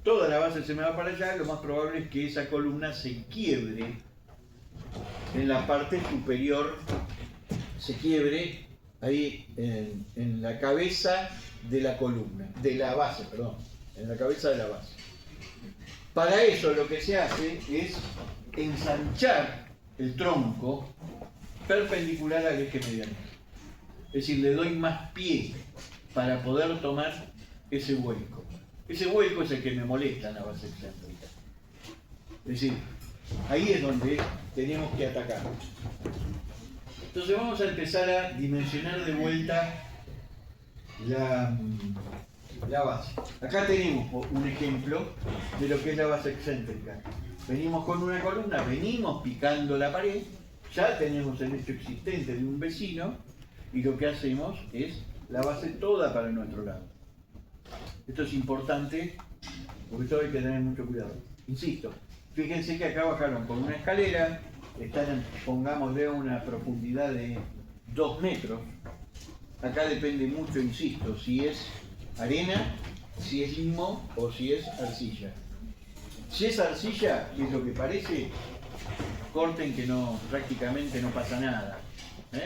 toda la base se me va para allá, lo más probable es que esa columna se quiebre en la parte superior, se quiebre ahí en la cabeza de la columna, de la base, perdón, en la cabeza de la base. Para eso lo que se hace es ensanchar el tronco perpendicular al eje mediano. Es decir, le doy más pie para poder tomar ese hueco. Ese hueco es el que me molesta en la base excéntrica. Es decir, ahí es donde tenemos que atacar. Entonces vamos a empezar a dimensionar de vuelta la base. Acá tenemos un ejemplo de lo que es la base excéntrica. Venimos con una columna, venimos picando la pared, ya tenemos el hecho existente de un vecino y lo que hacemos es la base toda para nuestro lado. Esto es importante porque esto hay que tener mucho cuidado. Insisto, fíjense que acá bajaron con una escalera, están, pongámosle, una profundidad de 2 metros. Acá depende mucho, insisto, si es arena, si es limo o si es arcilla. Si es arcilla, que es lo que parece, corten que prácticamente no pasa nada.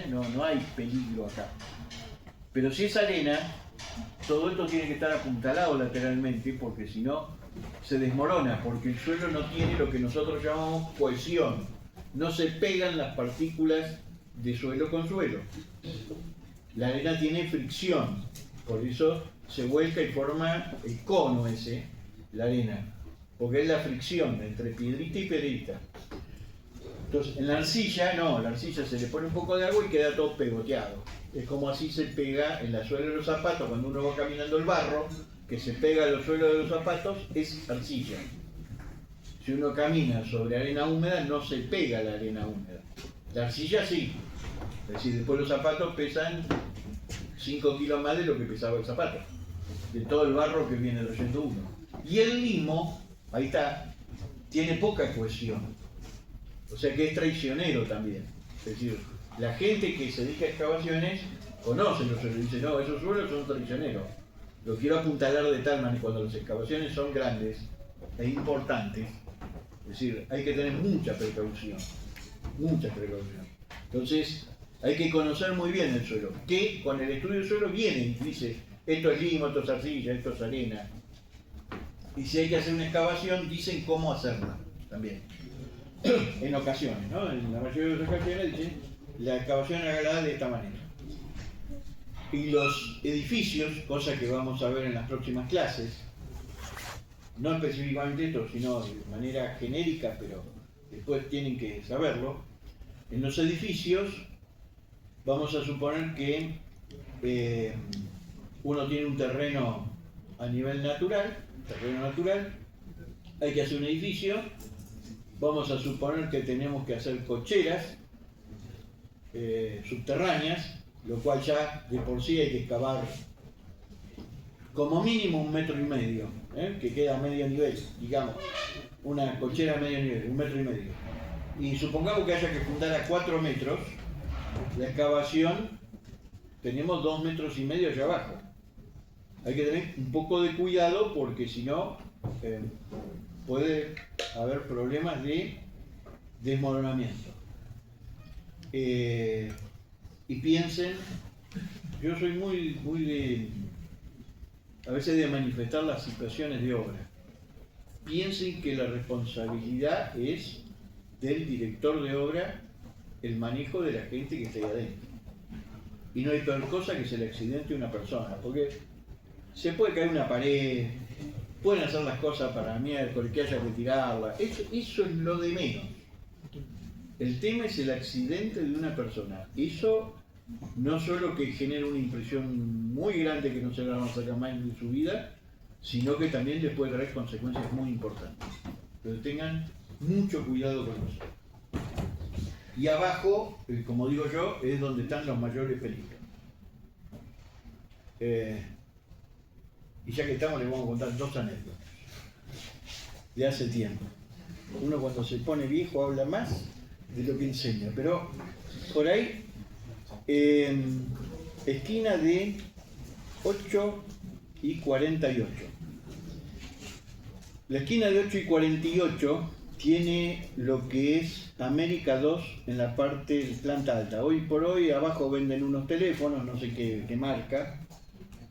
No hay peligro acá. Pero si es arena, todo esto tiene que estar apuntalado lateralmente porque si no se desmorona, porque el suelo no tiene lo que nosotros llamamos cohesión. No se pegan las partículas de suelo con suelo. La arena tiene fricción, por eso se vuelca y forma el cono ese, la arena, porque es la fricción entre piedrita y piedrita. Entonces, en la arcilla, no, la arcilla se le pone un poco de agua y queda todo pegoteado. Es como así se pega en la suela de los zapatos, cuando uno va caminando el barro, que se pega a los suelos de los zapatos, es arcilla. Si uno camina sobre arena húmeda, no se pega la arena húmeda. La arcilla sí. Es decir, después los zapatos pesan 5 kilos más de lo que pesaba el zapato, de todo el barro que viene leyendo uno. Y el limo, ahí está, tiene poca cohesión. O sea que es traicionero también. Es decir, la gente que se dedica a excavaciones conoce los suelos y dice, no, esos suelos son traicioneros. Lo quiero apuntalar de tal manera, cuando las excavaciones son grandes e importantes, es decir, hay que tener mucha precaución. Mucha precaución. Entonces, hay que conocer muy bien el suelo, que con el estudio del suelo viene y dice, esto es limo, esto es arcilla, esto es arena. Y si hay que hacer una excavación, dicen cómo hacerla también. En ocasiones, ¿no? En la mayoría de las ocasiones dicen, la excavación hágala de esta manera. Y los edificios, cosa que vamos a ver en las próximas clases, no específicamente esto, sino de manera genérica, pero después tienen que saberlo, en los edificios vamos a suponer que uno tiene un terreno a nivel natural, hay que hacer un edificio, vamos a suponer que tenemos que hacer cocheras subterráneas, lo cual ya de por sí hay que excavar como mínimo 1,5 metros, que queda a medio nivel, digamos, una cochera a medio nivel, 1,5 metros. Y supongamos que haya que fundar a 4 metros, la excavación, tenemos 2,5 metros allá abajo. Hay que tener un poco de cuidado porque si no puede haber problemas de desmoronamiento. Y piensen, yo soy muy de, a veces de manifestar las situaciones de obra. Piensen que la responsabilidad es del director de obra el manejo de la gente que está ahí adentro. Y no hay peor cosa que se le accidente a una persona, porque se puede caer una pared, pueden hacer las cosas para miércoles, que haya que tirarla, eso es lo de menos. El tema es el accidente de una persona. Eso no solo que genera una impresión muy grande que no se la van a sacar más en su vida, sino que también les puede traer consecuencias muy importantes. Pero tengan mucho cuidado con eso. Y abajo, como digo yo, es donde están los mayores peligros. Y ya que estamos, les vamos a contar 2 anécdotas de hace tiempo. Uno cuando se pone viejo habla más de lo que enseña, pero por ahí, esquina de 8 y 48. La esquina de 8 y 48 tiene lo que es América 2 en la parte de planta alta. Hoy por hoy abajo venden unos teléfonos, no sé qué marca,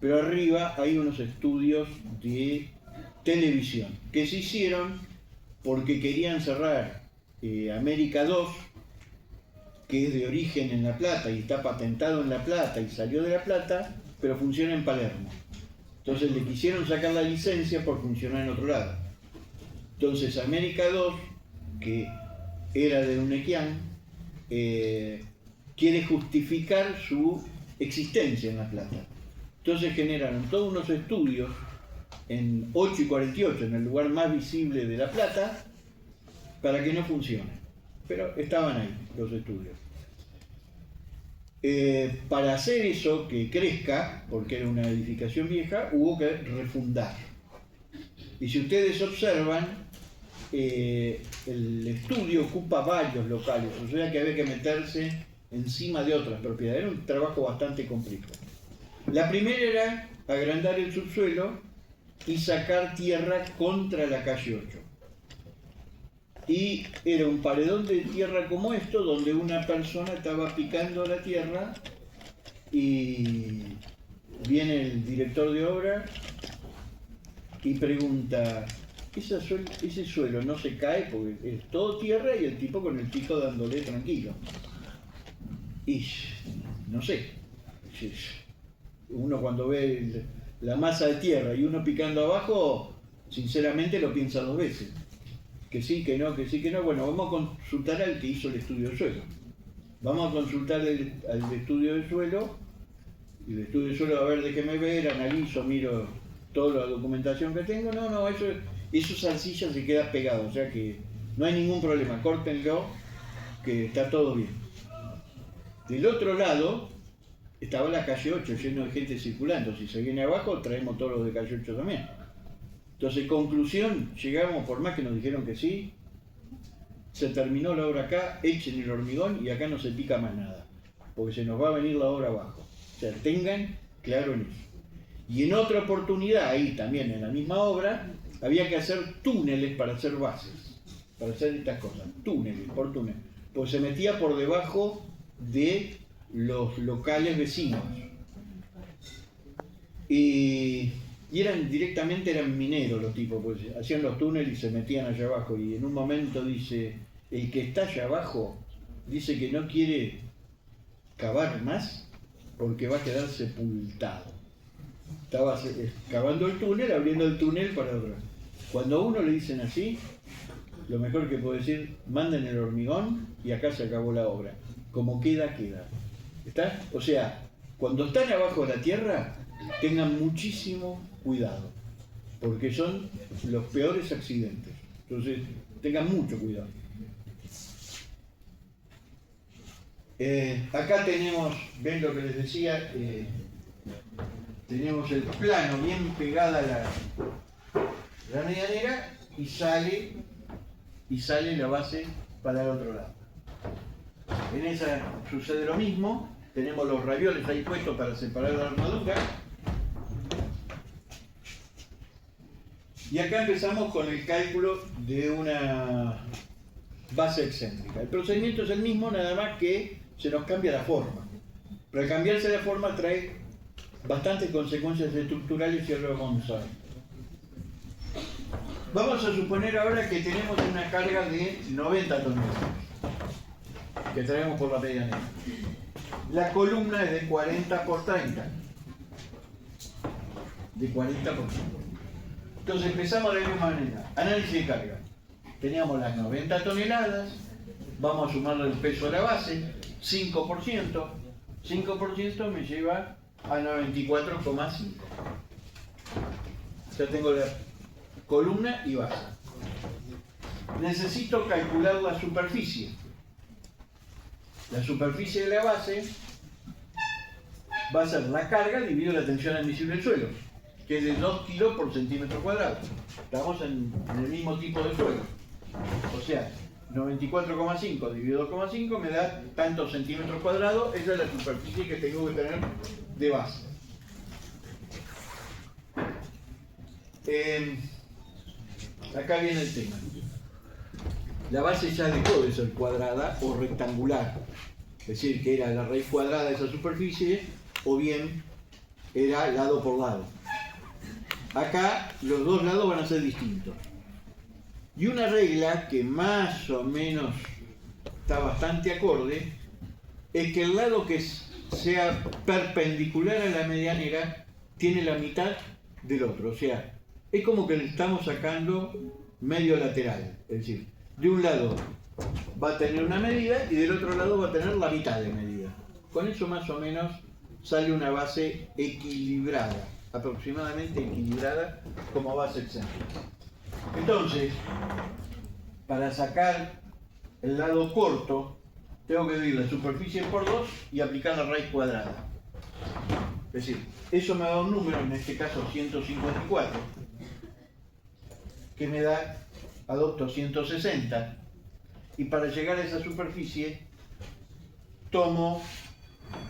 pero arriba hay unos estudios de televisión que se hicieron porque querían cerrar América 2, que es de origen en La Plata y está patentado en La Plata y salió de La Plata, pero funciona en Palermo. Entonces le quisieron sacar la licencia por funcionar en otro lado. Entonces América 2, que era de Unequian, quiere justificar su existencia en La Plata. Entonces generaron todos unos estudios en 8 y 48, en el lugar más visible de La Plata, para que no funcione. Pero estaban ahí los estudios. Para hacer eso, que crezca, porque era una edificación vieja, hubo que refundar. Y si ustedes observan, el estudio ocupa varios locales, o sea que había que meterse encima de otras propiedades. Era un trabajo bastante complejo. La primera era agrandar el subsuelo y sacar tierra contra la calle 8. Y era un paredón de tierra como esto, donde una persona estaba picando la tierra y viene el director de obra y pregunta, ese suelo no se cae porque es todo tierra, y el tipo con el pico dándole tranquilo. Y no sé, uno cuando ve la masa de tierra y uno picando abajo, sinceramente lo piensa dos veces. Que sí, que no, que sí, que no. Bueno, vamos a consultar al que hizo el estudio de suelo. Vamos a consultar al estudio de suelo. Y el estudio de suelo, a ver, déjeme ver, analizo, miro toda la documentación que tengo. No, eso arcilla se queda pegado, o sea que no hay ningún problema, córtenlo, que está todo bien. Del otro lado estaba la calle 8, lleno de gente circulando. Si se viene abajo, traemos todos los de calle 8 también. Entonces, conclusión, llegamos, por más que nos dijeron que sí, se terminó la obra acá, echen el hormigón y acá no se pica más nada, porque se nos va a venir la obra abajo. O sea, tengan claro en eso. Y en otra oportunidad, ahí también en la misma obra, había que hacer túneles para hacer bases, para hacer estas cosas, túneles, por túneles, porque se metía por debajo de los locales vecinos. Y directamente eran mineros los tipos, pues hacían los túneles y se metían allá abajo. Y en un momento dice, el que está allá abajo dice que no quiere cavar más porque va a quedar sepultado. Estaba cavando el túnel, abriendo el túnel para otro. Cuando a uno le dicen así, lo mejor que puede decir, manden el hormigón y acá se acabó la obra. Como queda, queda. ¿Está? O sea, cuando están abajo de la tierra, tengan muchísimo cuidado, porque son los peores accidentes. Entonces, tengan mucho cuidado. Acá tenemos, ven lo que les decía, tenemos el plano bien pegada a la medianera y sale la base para el otro lado. En esa sucede lo mismo, tenemos los ravioles ahí puestos para separar la armadura. Y acá empezamos con el cálculo de una base excéntrica. El procedimiento es el mismo, nada más que se nos cambia la forma. Pero al cambiarse la forma trae bastantes consecuencias estructurales y ahora lo vamos a ver. Vamos a suponer ahora que tenemos una carga de 90 toneladas que traemos por la medianera. La columna es de 40 por 30. De 40 por 30. Entonces empezamos de la misma manera. Análisis de carga. Teníamos las 90 toneladas, vamos a sumarle el peso a la base, 5%. 5% me lleva a 94,5. Ya tengo la columna y base. Necesito calcular la superficie. La superficie de la base va a ser la carga dividido la tensión admisible del suelo, que es de 2 kilos por centímetro cuadrado. Estamos en el mismo tipo de suelo. O sea, 94,5 dividido 2,5 me da tantos centímetros cuadrados. Esa es la superficie que tengo que tener de base. acá viene el tema. La base ya dejó de ser cuadrada o rectangular. Es decir, que era la raíz cuadrada de esa superficie o bien era lado por lado. Acá los dos lados van a ser distintos. Y una regla que más o menos está bastante acorde es que el lado que sea perpendicular a la medianera tiene la mitad del otro. O sea, es como que le estamos sacando medio lateral. Es decir, de un lado va a tener una medida y del otro lado va a tener la mitad de medida. Con eso más o menos sale una base equilibrada, aproximadamente equilibrada como base excéntrica. Entonces, para sacar el lado corto, tengo que dividir la superficie por 2 y aplicar la raíz cuadrada. Es decir, eso me da un número, en este caso 154, que me da, adopto 160, y para llegar a esa superficie tomo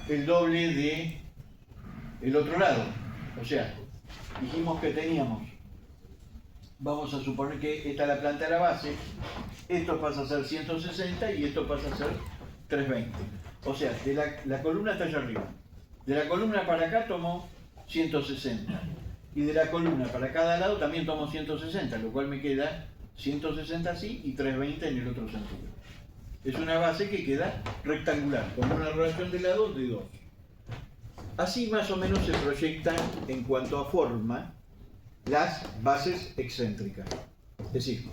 el doble de el otro lado. O sea, dijimos que teníamos, vamos a suponer que esta es la planta de la base, esto pasa a ser 160 y esto pasa a ser 320. O sea, de la columna está allá arriba. De la columna para acá tomo 160. Y de la columna para cada lado también tomo 160, lo cual me queda 160 así y 320 en el otro sentido. Es una base que queda rectangular, con una relación de lados de 2. Así más o menos se proyectan en cuanto a forma las bases excéntricas. Es decir,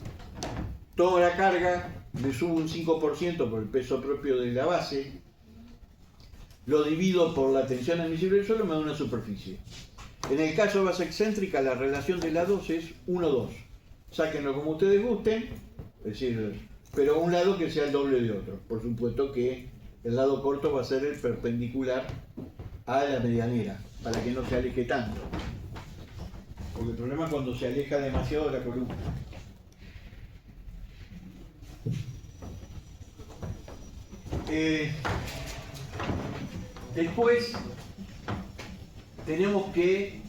toda la carga le subo un 5% por el peso propio de la base, lo divido por la tensión admisible del suelo, me da una superficie. En el caso de base excéntrica, la relación de lados es 1-2. Sáquenlo como ustedes gusten, es decir, pero un lado que sea el doble de otro. Por supuesto que el lado corto va a ser el perpendicular a la medianera, para que no se aleje tanto. Porque el problema es cuando se aleja demasiado de la columna. Después tenemos que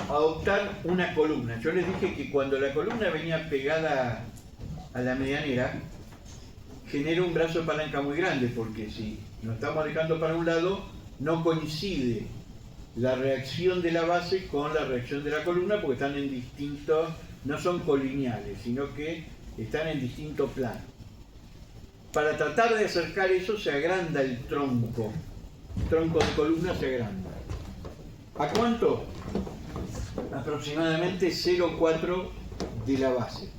adoptar una columna. Yo les dije que cuando la columna venía pegada a la medianera, genera un brazo de palanca muy grande, porque si nos estamos alejando para un lado, no coincide la reacción de la base con la reacción de la columna, porque están en distintos, no son colineales, sino que están en distinto plano. Para tratar de acercar eso se agranda el tronco de columna se agranda. ¿A cuánto? Aproximadamente 0,4 de la base.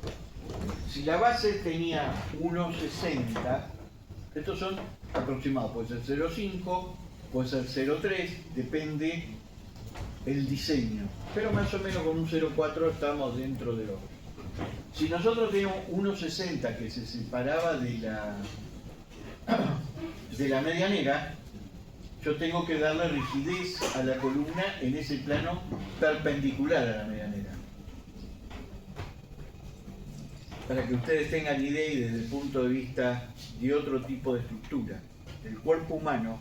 Si la base tenía 1,60, estos son aproximados, puede ser 0,5, puede ser 0,3, depende el diseño, pero más o menos con un 0,4 estamos dentro de lo. Si nosotros teníamos 1,60 que se separaba de la medianera, yo tengo que darle rigidez a la columna en ese plano perpendicular a la medianera. Para que ustedes tengan idea y desde el punto de vista de otro tipo de estructura, el cuerpo humano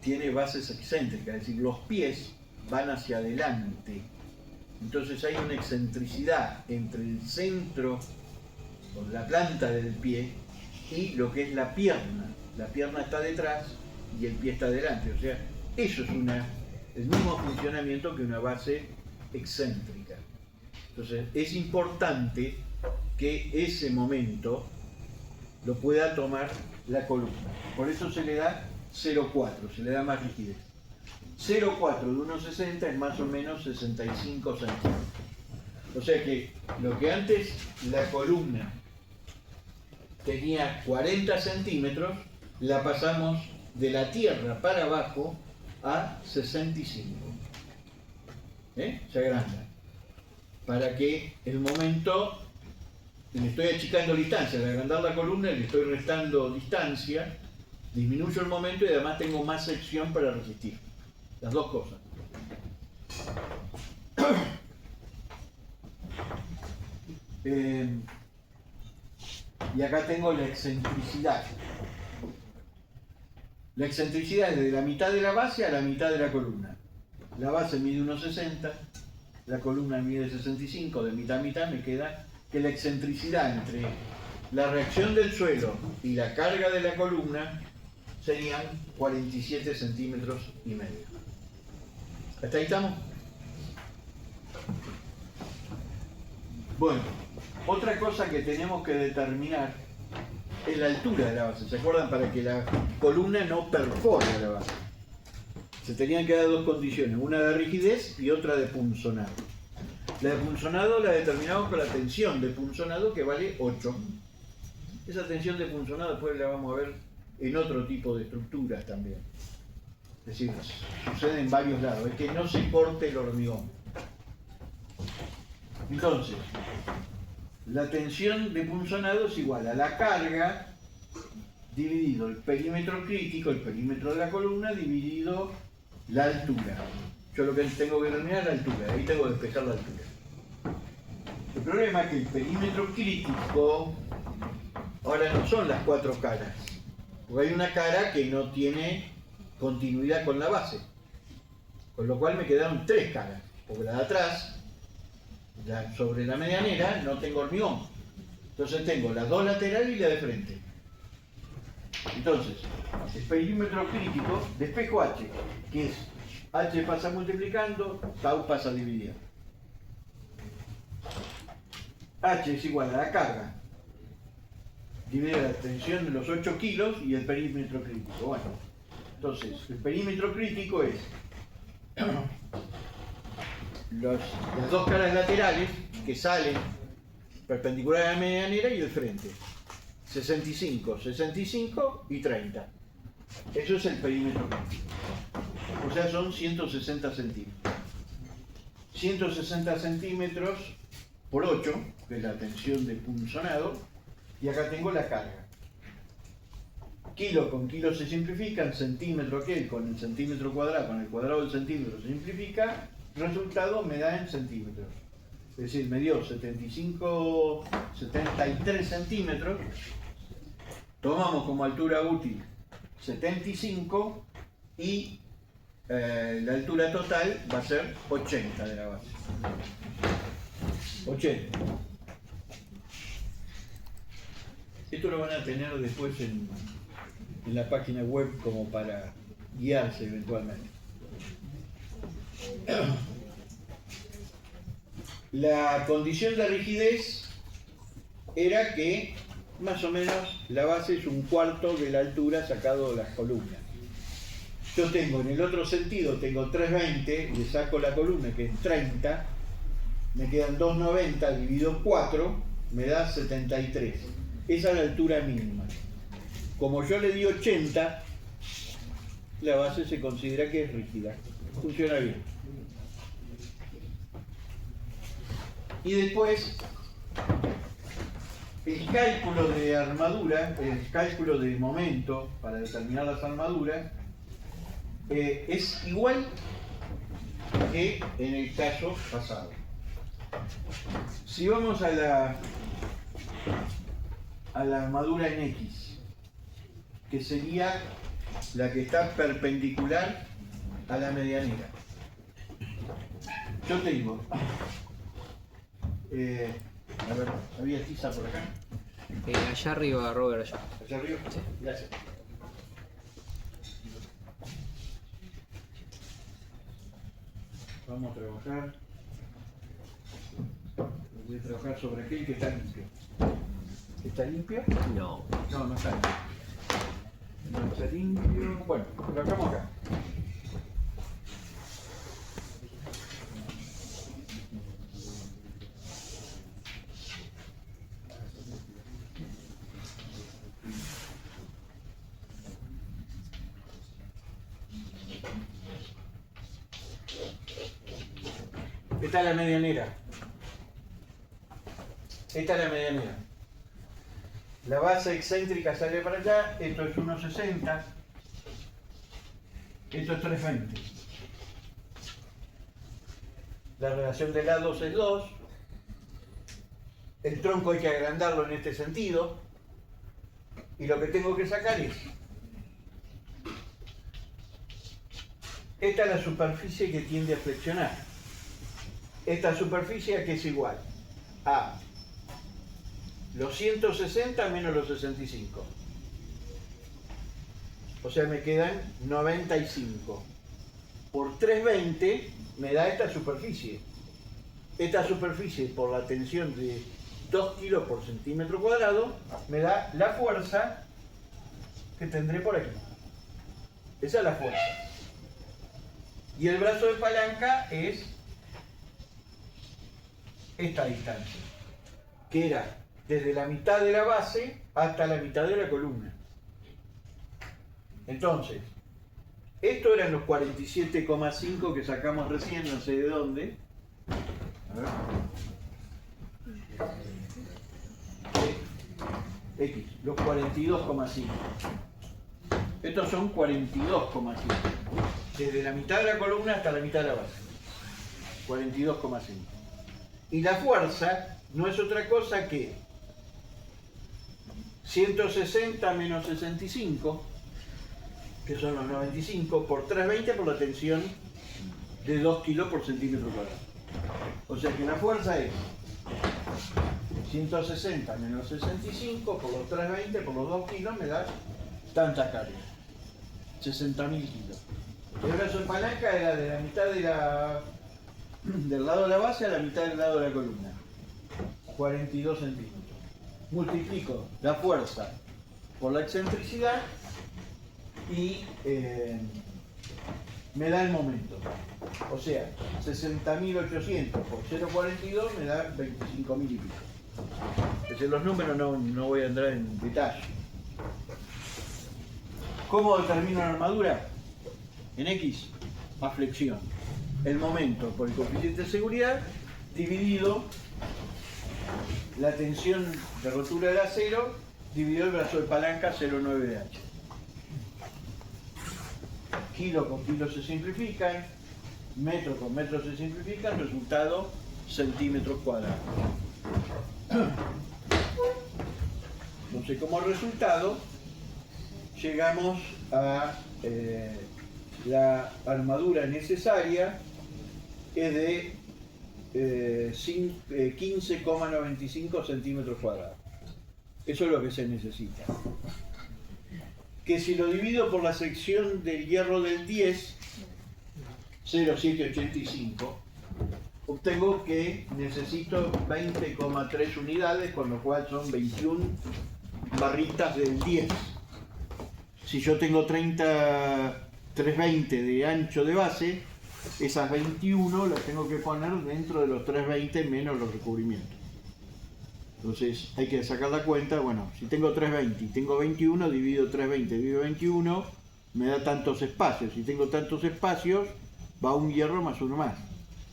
tiene bases excéntricas, es decir, los pies van hacia adelante. Entonces hay una excentricidad entre el centro, o la planta del pie, y lo que es la pierna. La pierna está detrás y el pie está adelante. O sea, eso es el mismo funcionamiento que una base excéntrica. Entonces, es importante que ese momento lo pueda tomar la columna. Por eso se le da 0,4, se le da más rigidez. 0,4 de 1,60 es más o menos 65 centímetros. O sea que lo que antes la columna tenía 40 centímetros, la pasamos de la tierra para abajo a 65. Se agranda. Para que el momento, le estoy achicando distancia, al agrandar la columna le estoy restando distancia, disminuyo el momento y además tengo más sección para resistir. Las dos cosas. Y acá tengo la excentricidad. La excentricidad es de la mitad de la base a la mitad de la columna. La base mide 1,60, la columna mide 65, de mitad a mitad me queda que la excentricidad entre la reacción del suelo y la carga de la columna serían 47 centímetros y medio. ¿Hasta ahí estamos? Bueno, otra cosa que tenemos que determinar es la altura de la base. ¿Se acuerdan? Para que la columna no perfore la base. Se tenían que dar dos condiciones, una de rigidez y otra de punzonado. La de punzonado la determinamos con la tensión de punzonado, que vale 8. Esa tensión de punzonado después la vamos a ver en otro tipo de estructuras también. Es decir, sucede en varios lados, es que no se corte el hormigón. Entonces, la tensión de punzonado es igual a la carga dividido el perímetro crítico, el perímetro de la columna, dividido la altura. Yo lo que tengo que determinar es la altura, ahí tengo que despejar la altura. El problema es que el perímetro crítico ahora no son las 4 caras, porque hay una cara que no tiene continuidad con la base, con lo cual me quedaron 3 caras, porque la de atrás, sobre la medianera, no tengo hormigón. Entonces tengo las 2 laterales y la de frente. Entonces, el perímetro crítico, despejo H, que es H pasa multiplicando, tau pasa dividiendo. H es igual a la carga, divide la tensión de los 8 kilos y el perímetro crítico. Bueno, entonces, el perímetro crítico es las 2 caras laterales que salen perpendicular a la medianera y el frente. 65, 65 y 30. Eso es el perímetro crítico. O sea, son 160 centímetros. 160 centímetros por 8, que es la tensión de punzonado, y acá tengo la carga. Kilo con kilo se simplifican, centímetro aquel con el centímetro cuadrado, con el cuadrado del centímetro se simplifica, resultado me da en centímetros. Es decir, me dio 73 centímetros, tomamos como altura útil 75 y la altura total va a ser 80 de la base. 80. Esto lo van a tener después en la página web como para guiarse eventualmente. La condición de rigidez era que más o menos la base es 1/4 de la altura sacado de las columnas. Yo tengo en el otro sentido, tengo 320, le saco la columna que es 30, me quedan 290 dividido 4, me da 73. Esa es la altura mínima. Como yo le di 80, la base se considera que es rígida. Funciona bien. Y después, el cálculo de armadura, el cálculo de momento para determinar las armaduras, es igual que en el caso pasado. Si vamos a la armadura en X, que sería la que está perpendicular a la medianera. Yo tengo, a ver, ¿había tiza por acá? Allá arriba, Robert, allá. ¿Allá arriba? Sí. Gracias. Vamos a trabajar. Voy a trabajar sobre aquel que está limpio. ¿Está limpio? No. No, no está limpio. No está limpio. Bueno, lo trabajamos acá. Esta es la medianera. Esta es la medianera. La base excéntrica sale para allá, esto es 1,60, esto es 3,20. La relación de lados es 2. El tronco hay que agrandarlo en este sentido. Y lo que tengo que sacar es, esta es la superficie que tiende a flexionar. esta superficie que es igual a los 160 menos los 65. O sea, me quedan 95. Por 320 me da esta superficie. Esta superficie, por la tensión de 2 kilos por centímetro cuadrado, me da la fuerza que tendré por aquí. Esa es la fuerza. Y el brazo de palanca es esta distancia, que era desde la mitad de la base hasta la mitad de la columna. Entonces, esto eran los 47,5 que sacamos recién, no sé de dónde. A ver. X, los 42,5. Estos son 42,5. Desde la mitad de la columna hasta la mitad de la base. 42,5. Y la fuerza no es otra cosa que 160 menos 65, que son los 95, por 320 por la tensión de 2 kilos por centímetro cuadrado. O sea que la fuerza es 160 menos 65 por los 320 por los 2 kilos me da tantas cargas. 60.000 kilos. El brazo de palanca era de la mitad del lado de la base a la mitad del lado de la columna. 42 centímetros. Multiplico la fuerza por la excentricidad y me da el momento. O sea, 60.800 por 0,42 me da 25.000 y pico. Entonces los números no voy a entrar en detalle. ¿Cómo determino la armadura? En X, a flexión. El momento por el coeficiente de seguridad dividido la tensión de rotura del acero dividido el brazo de palanca 0,9 de H. Kilo con kilo se simplifican, metro con metro se simplifican, resultado centímetros cuadrados. Entonces, como resultado, llegamos a la armadura necesaria, que es de 15,95 centímetros cuadrados. Eso es lo que se necesita. Que si lo divido por la sección del hierro del 10, 0,785, obtengo que necesito 20,3 unidades, con lo cual son 21 barritas del 10. Si yo tengo 320 de ancho de base, esas 21 las tengo que poner dentro de los 320 menos los recubrimientos. Entonces hay que sacar la cuenta. Bueno, si tengo 320 y tengo 21, divido 320, divido 21, me da tantos espacios. Si tengo tantos espacios, va un hierro más uno más.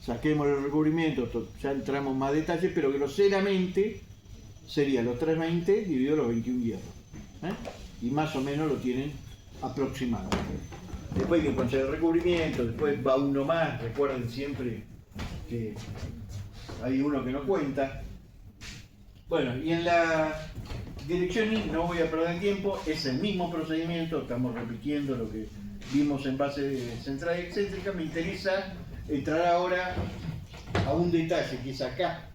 Saquemos el recubrimiento, ya entramos más detalles, pero groseramente sería los 320 dividido los 21 hierros. Y más o menos lo tienen aproximado. Después hay que poner el recubrimiento, después va uno más. Recuerden siempre que hay uno que no cuenta. Bueno, y en la dirección Y no voy a perder tiempo, es el mismo procedimiento, estamos repitiendo lo que vimos en base central y excéntrica. Me interesa entrar ahora a un detalle que es acá,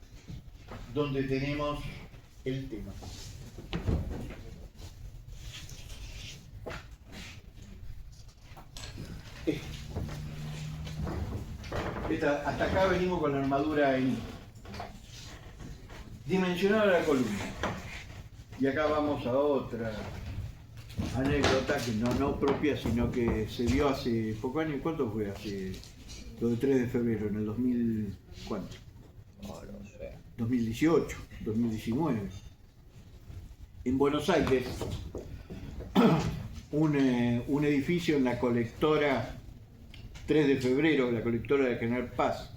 donde tenemos el tema. Hasta acá venimos con la armadura en I. Dimensionar la columna. Y acá vamos a otra anécdota que no propia, sino que se dio hace pocos años. ¿Cuánto fue? Hace lo del 3 de febrero, en el 2000, ¿cuánto? No lo sé. 2018, 2019. En Buenos Aires, un edificio en la colectora 3 de febrero, la colectora de General Paz,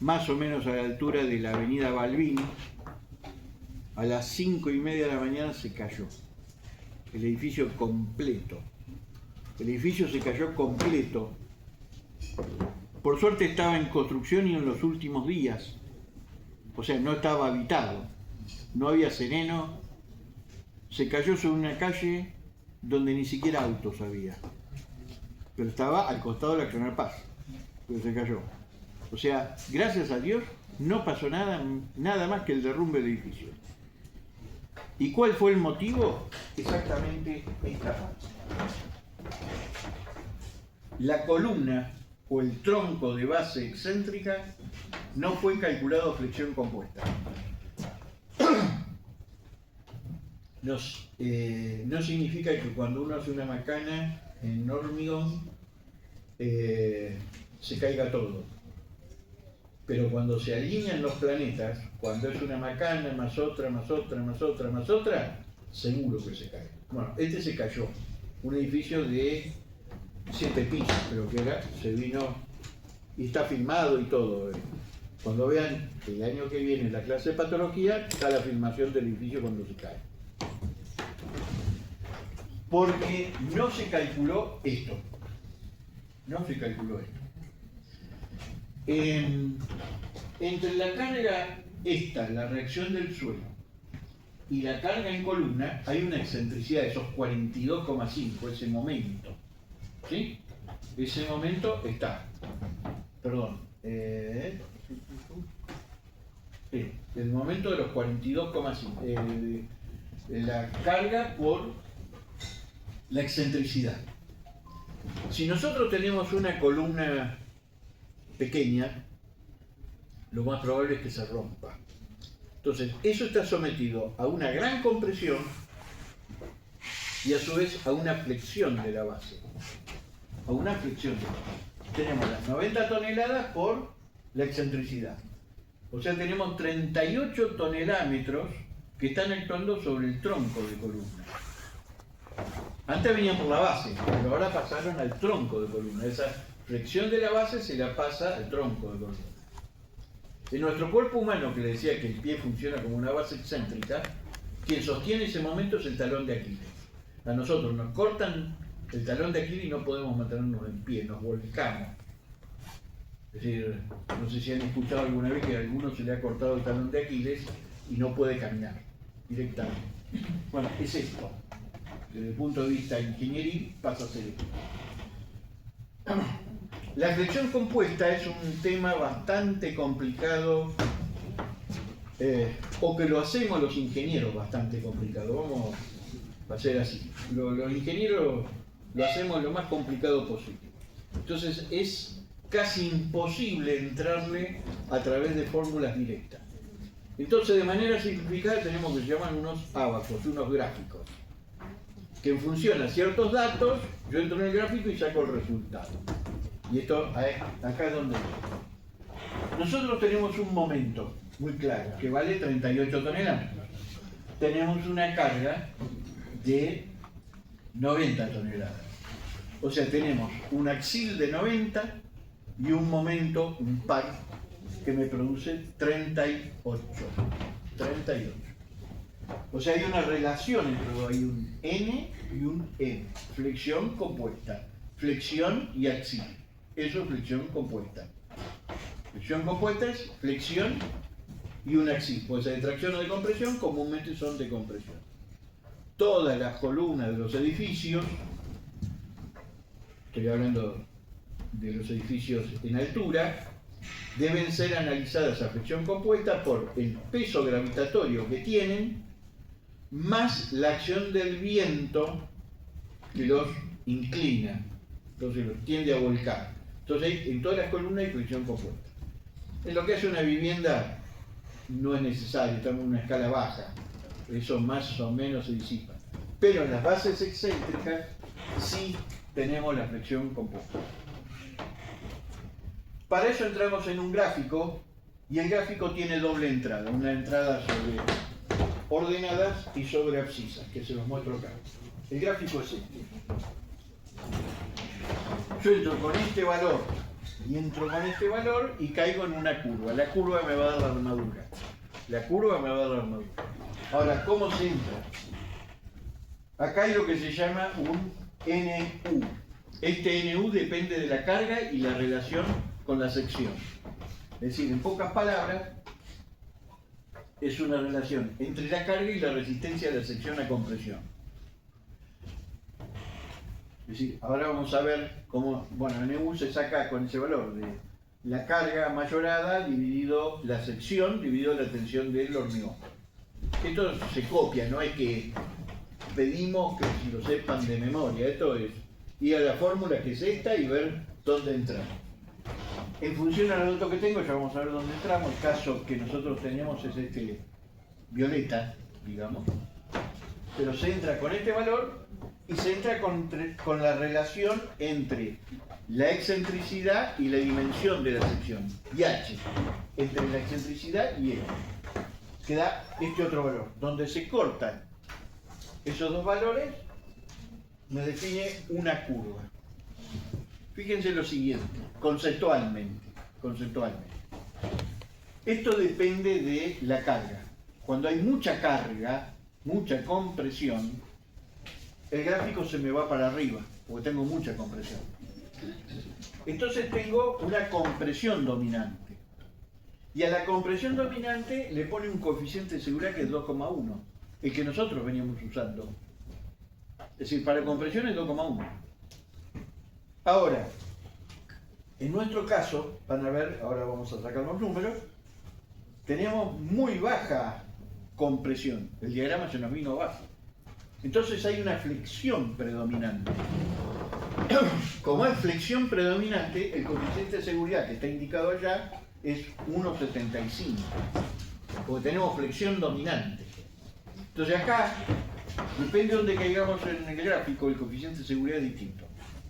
más o menos a la altura de la avenida Balbín, a las 5:30 de la mañana se cayó. El edificio completo. El edificio se cayó completo. Por suerte estaba en construcción y en los últimos días. O sea, no estaba habitado. No había sereno. Se cayó sobre una calle donde ni siquiera autos había. Pero estaba al costado de la General Paz. Pero se cayó. O sea, gracias a Dios no pasó nada más que el derrumbe del edificio. ¿Y cuál fue el motivo? Exactamente esta parte. La columna o el tronco de base excéntrica no fue calculado a flexión compuesta. No significa que cuando uno hace una macana en hormigón se caiga todo. Pero cuando se alinean los planetas, cuando es una macana más otra, más otra, más otra, más otra, seguro que se cae. Bueno, este se cayó. Un edificio de 7 pisos, creo que era, se vino y está filmado y todo. Cuando vean el año que viene la clase de patología, está la filmación del edificio cuando se cae. Porque no se calculó esto. No se calculó esto. Entre la carga esta, la reacción del suelo, y la carga en columna, hay una excentricidad de esos 42,5, ese momento. ¿Sí? Ese momento está. Perdón. El momento de los 42,5. La carga por la excentricidad. Si nosotros tenemos una columna pequeña, lo más probable es que se rompa. Entonces, eso está sometido a una gran compresión y a su vez a una flexión de la base. A una flexión de la base. Tenemos las 90 toneladas por la excentricidad. O sea, tenemos 38 tonelámetros que están actuando sobre el tronco de columna. Antes venían por la base, pero ahora pasaron al tronco de columna. Esa flexión de la base se la pasa al tronco de columna. En nuestro cuerpo humano, que le decía que el pie funciona como una base excéntrica, quien sostiene ese momento es el talón de Aquiles. A nosotros nos cortan el talón de Aquiles y no podemos mantenernos en pie, nos volcamos. Es decir, no sé si han escuchado alguna vez que a alguno se le ha cortado el talón de Aquiles y no puede caminar directamente. Bueno, es esto. Desde el punto de vista ingenieril pasa a ser esto. La flexión compuesta es un tema bastante complicado, o que lo hacemos los ingenieros bastante complicado. Vamos a hacer así. Los ingenieros lo hacemos lo más complicado posible. Entonces es casi imposible entrarle a través de fórmulas directas. Entonces, de manera simplificada, tenemos que se llaman unos ábacos, unos gráficos, que en función a ciertos datos, yo entro en el gráfico y saco el resultado. Y esto, acá es donde... Nosotros tenemos un momento muy claro, que vale 38 toneladas. Tenemos una carga de 90 toneladas. O sea, tenemos un axil de 90 y un momento, un par, que me produce 38. 38. O sea, hay una relación entre hay un N y un M. Flexión compuesta. Flexión y axil. Eso es flexión compuesta. Flexión compuesta es flexión y un axil. Puede ser de tracción o de compresión, comúnmente son de compresión. Todas las columnas de los edificios, estoy hablando de los edificios en altura, deben ser analizadas a flexión compuesta por el peso gravitatorio que tienen, más la acción del viento que los inclina, entonces los tiende a volcar. Entonces en todas las columnas hay flexión compuesta. En lo que hace una vivienda no es necesario, estamos en una escala baja, eso más o menos se disipa. Pero en las bases excéntricas sí tenemos la flexión compuesta. Para eso entramos en un gráfico, y el gráfico tiene doble entrada, una entrada sobre ordenadas y sobre abscisas, que se los muestro acá. El gráfico es este. Yo entro con este valor y entro con este valor y caigo en una curva. La curva me va a dar la armadura. La curva me va a dar la armadura. Ahora, ¿cómo se entra? Acá hay lo que se llama un NU. Este NU depende de la carga y la relación con la sección. Es decir, en pocas palabras, es una relación entre la carga y la resistencia de la sección a compresión. Es decir, ahora vamos a ver cómo, bueno, el NU se saca con ese valor de la carga mayorada dividido la sección, dividido la tensión del hormigón. Esto se copia, no es que pedimos que si lo sepan de memoria, esto es ir a la fórmula que es esta y ver dónde entramos. En función al dato que tengo, ya vamos a ver dónde entramos. El caso que nosotros tenemos es este violeta, digamos, pero se entra con este valor y se entra con la relación entre la excentricidad y la dimensión de la sección, y h, entre la excentricidad y L, que da este otro valor. Donde se cortan esos dos valores, me define una curva. Fíjense lo siguiente, conceptualmente. Esto depende de la carga. Cuando hay mucha carga, mucha compresión, el gráfico se me va para arriba, porque tengo mucha compresión. Entonces tengo una compresión dominante. Y a la compresión dominante le pone un coeficiente de seguridad que es 2,1, el que nosotros veníamos usando. Es decir, para compresión es 2,1. Ahora, en nuestro caso, van a ver, ahora vamos a sacar los números, teníamos muy baja compresión. El diagrama se nos vino abajo. Entonces hay una flexión predominante. Como hay flexión predominante, el coeficiente de seguridad que está indicado allá es 1,75, porque tenemos flexión dominante. Entonces acá, depende de dónde caigamos en el gráfico, el coeficiente de seguridad es distinto.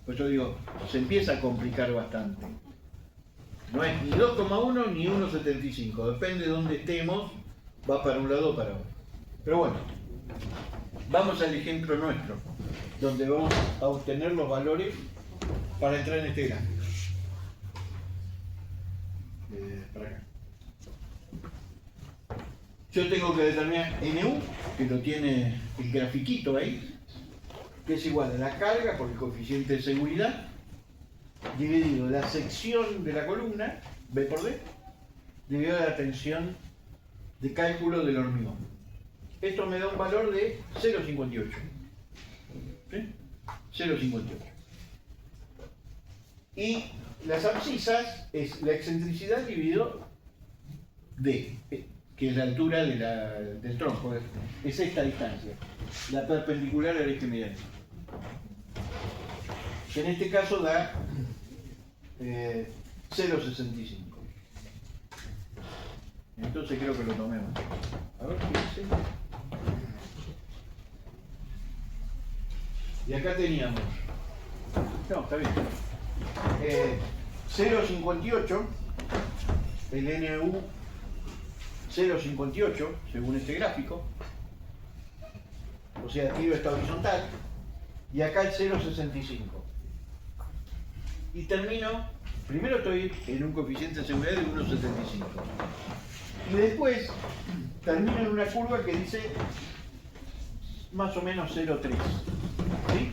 Por eso digo, se empieza a complicar bastante. No es ni 2,1 ni 1,75, depende de dónde estemos, va para un lado o para otro. Pero bueno, vamos al ejemplo nuestro, donde vamos a obtener los valores para entrar en este gráfico. Para acá. Yo tengo que determinar NU, que lo tiene el grafiquito ahí, que es igual a la carga por el coeficiente de seguridad, dividido la sección de la columna, B por D, dividido la tensión de cálculo del hormigón. Esto me da un valor de 0,58. ¿Sí? 0,58. Y las abscisas es la excentricidad dividido D, que es la altura de del tronco. Es esta distancia, la perpendicular al eje mediano. Que en este caso da 0,65. Entonces creo que lo tomemos. A ver qué dice. Y acá teníamos, no, está bien, 0,58, el NU 0,58 según este gráfico, o sea, tiro está horizontal, y acá el 0,65. Y termino, primero estoy en un coeficiente de seguridad de 1,75. Y después termino en una curva que dice más o menos 0,3. ¿Sí?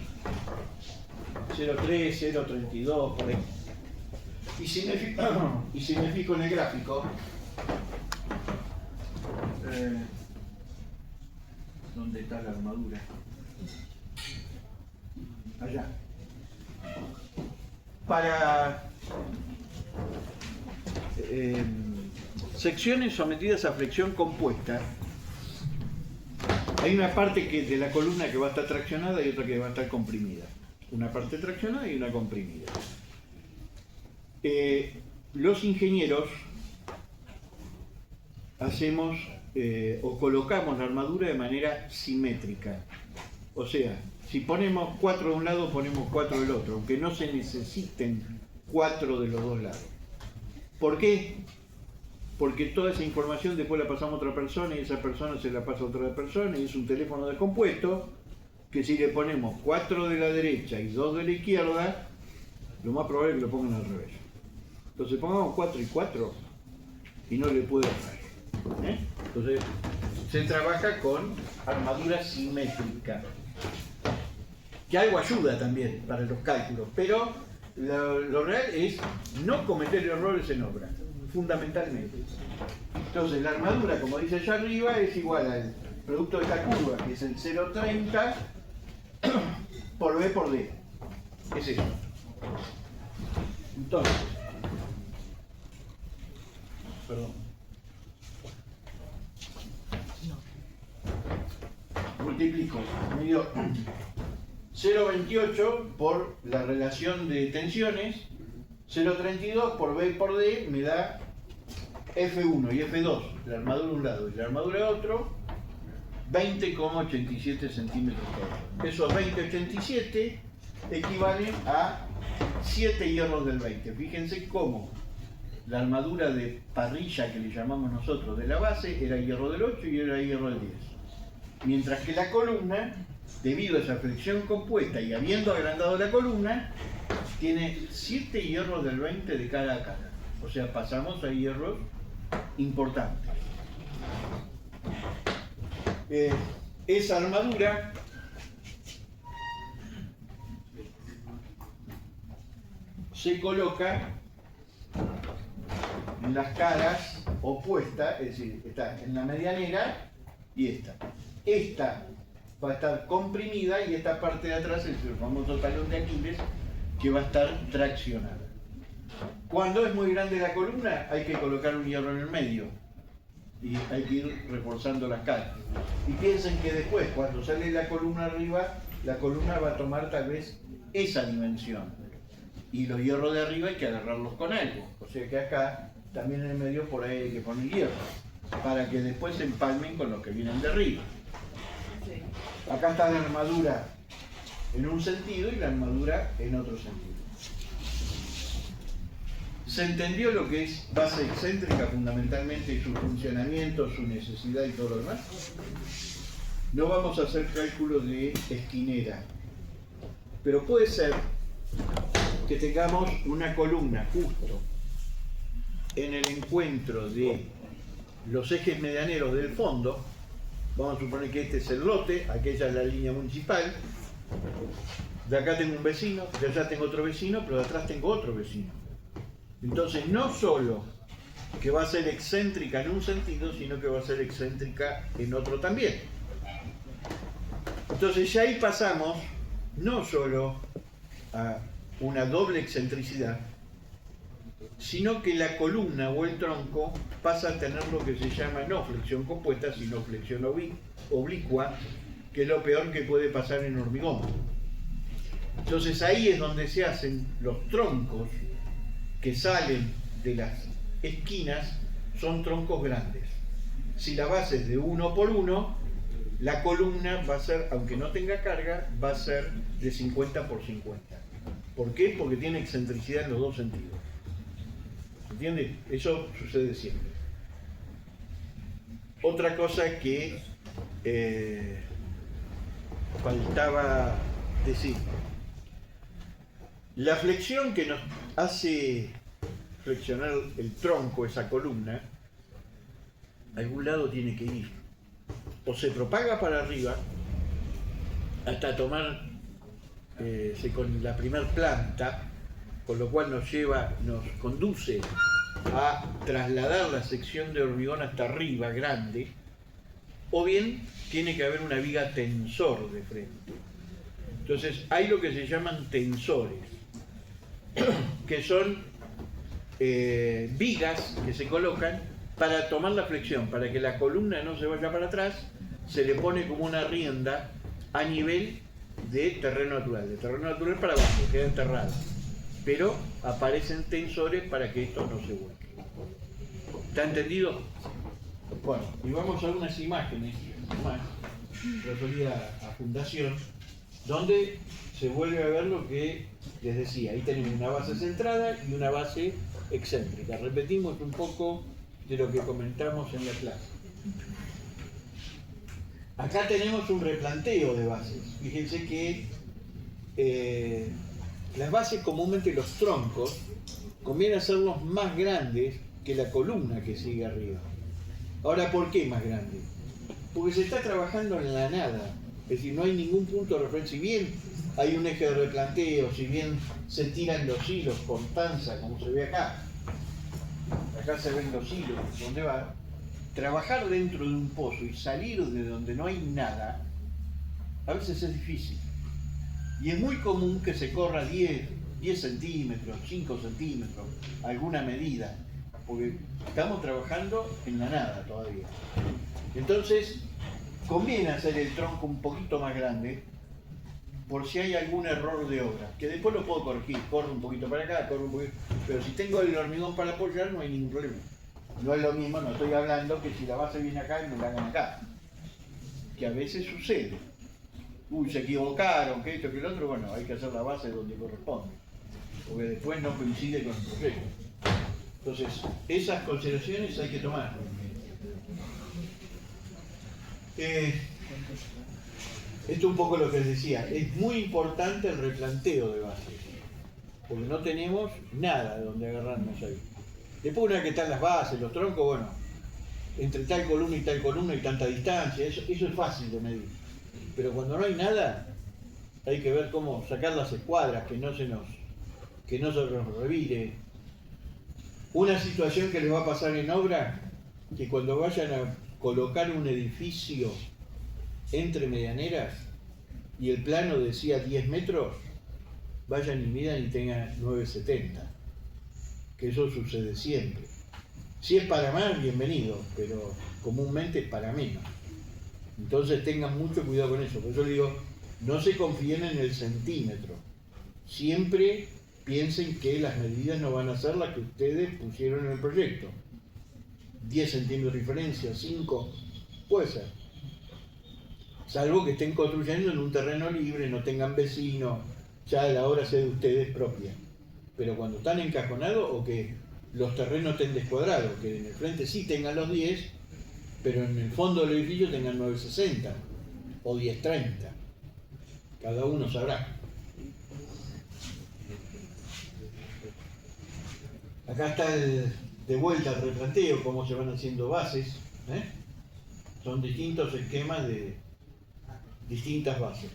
0,3, 0,32, por ahí. Y si me fijo en el gráfico, ¿dónde está la armadura? Allá. Para secciones sometidas a flexión compuesta, hay una parte de la columna que va a estar traccionada y otra que va a estar comprimida. Una parte traccionada y una comprimida. Los ingenieros hacemos o colocamos la armadura de manera simétrica. O sea, si ponemos 4 de un lado, ponemos 4 del otro, aunque no se necesiten 4 de los dos lados. ¿Por qué? Porque toda esa información después la pasamos a otra persona y esa persona se la pasa a otra persona y es un teléfono descompuesto que si le ponemos 4 de la derecha y 2 de la izquierda, lo más probable es que lo pongan al revés. Entonces pongamos 4 y 4 y no le puede errar. Entonces se trabaja con armadura simétrica, que algo ayuda también para los cálculos, pero lo real es no cometer errores en obra, fundamentalmente. Entonces la armadura, como dice allá arriba, es igual al producto de esta curva, que es el 0,30 por B por D. Es eso. Entonces, perdón. Multiplico, mido 0,28 por la relación de tensiones, 0,32 por B por D me da F1 y F2, la armadura de un lado y la armadura de otro, 20,87 centímetros cuadrados. Esos 20,87 equivalen a 7 hierros del 20. Fíjense cómo la armadura de parrilla que le llamamos nosotros de la base era hierro del 8 y era hierro del 10. Mientras que la columna, debido a esa flexión compuesta y habiendo agrandado la columna, tiene 7 hierros del 20 de cara a cara. O sea, pasamos a hierros importantes. Esa armadura se coloca en las caras opuestas, es decir, está en la medianera y esta. Esta va a estar comprimida y esta parte de atrás es el famoso talón de Aquiles que va a estar traccionada. Cuando es muy grande la columna hay que colocar un hierro en el medio y hay que ir reforzando las caras. Y piensen que después, cuando sale la columna arriba, la columna va a tomar tal vez esa dimensión. Y los hierros de arriba hay que agarrarlos con algo. O sea que acá, también en el medio, por ahí hay que poner hierro, para que después se empalmen con los que vienen de arriba. Acá está la armadura en un sentido y la armadura en otro sentido. ¿Se entendió lo que es base excéntrica fundamentalmente, su funcionamiento, su necesidad y todo lo demás? No vamos a hacer cálculos de esquinera, pero puede ser que tengamos una columna justo en el encuentro de los ejes medianeros del fondo. Vamos a suponer que este es el lote, aquella es la línea municipal, de acá tengo un vecino, de allá tengo otro vecino, pero de atrás tengo otro vecino. Entonces no solo que va a ser excéntrica en un sentido, sino que va a ser excéntrica en otro también. Entonces ya ahí pasamos no solo a una doble excentricidad, sino que la columna o el tronco pasa a tener lo que se llama no flexión compuesta, sino flexión oblicua, que es lo peor que puede pasar en hormigón. Entonces ahí es donde se hacen los troncos que salen de las esquinas, son troncos grandes. Si la base es de 1 por 1, la columna va a ser, aunque no tenga carga, va a ser de 50 por 50. ¿Por qué? Porque tiene excentricidad en los dos sentidos. ¿Entiende? Eso sucede siempre. Otra cosa que faltaba decir. La flexión que nos hace flexionar el tronco, esa columna, a algún lado tiene que ir. O se propaga para arriba hasta tomar con la primer planta, con lo cual nos conduce a trasladar la sección de hormigón hasta arriba, grande, o bien tiene que haber una viga tensor de frente. Entonces hay lo que se llaman tensores, que son vigas que se colocan para tomar la flexión, para que la columna no se vaya para atrás, se le pone como una rienda a nivel de terreno natural para abajo, queda enterrado. Pero aparecen tensores para que esto no se vuelque. ¿Está entendido? Bueno, y vamos a unas imágenes más referidas a fundación, donde se vuelve a ver lo que les decía. Ahí tenemos una base centrada y una base excéntrica. Repetimos un poco de lo que comentamos en la clase. Acá tenemos un replanteo de bases. Fíjense que las bases, comúnmente los troncos, conviene hacerlos más grandes que la columna que sigue arriba. Ahora, ¿por qué más grande? Porque se está trabajando en la nada. Es decir, no hay ningún punto de referencia. Si bien hay un eje de replanteo, si bien se tiran los hilos con tanza, como se ve acá, acá se ven los hilos, ¿dónde va? Trabajar dentro de un pozo y salir de donde no hay nada, a veces es difícil. Y es muy común que se corra 10 centímetros, 5 centímetros, alguna medida. porque estamos trabajando en la nada todavía. Entonces, conviene hacer el tronco un poquito más grande, por si hay algún error de obra, que después lo puedo corregir, corro un poquito para acá, corro un poquito, pero si tengo el hormigón para apoyar no hay ningún problema. No es lo mismo, no estoy hablando que si la base viene acá y me la hagan acá, que a veces sucede. Uy, se equivocaron, que esto, que el otro, bueno, hay que hacer la base donde corresponde, porque después no coincide con el proyecto. Entonces, esas consideraciones hay que tomar. Esto es un poco lo que les decía, es muy importante el replanteo de bases, porque no tenemos nada de donde agarrarnos ahí. Después una vez que están las bases, los troncos, bueno, entre tal columna hay tanta distancia, eso es fácil de medir. Pero cuando no hay nada, hay que ver cómo sacar las escuadras, que no se nos revire. Una situación que les va a pasar en obra, que cuando vayan a colocar un edificio entre medianeras y el plano decía 10 metros, vayan y midan y tengan 9,70, que eso sucede siempre. Si es para más, bienvenido, pero comúnmente es para menos. Entonces tengan mucho cuidado con eso. Por eso digo, no se confíen en el centímetro. Siempre piensen que las medidas no van a ser las que ustedes pusieron en el proyecto. 10 centímetros de diferencia, 5, puede ser. Salvo que estén construyendo en un terreno libre, no tengan vecinos, ya la obra sea de ustedes propia. Pero cuando están encajonados o que los terrenos estén descuadrados, que en el frente sí tengan los 10, pero en el fondo del edificio tengan 9,60 o 10,30. Cada uno sabrá. Acá está de vuelta el replanteo, cómo se van haciendo bases. Son distintos esquemas de distintas bases.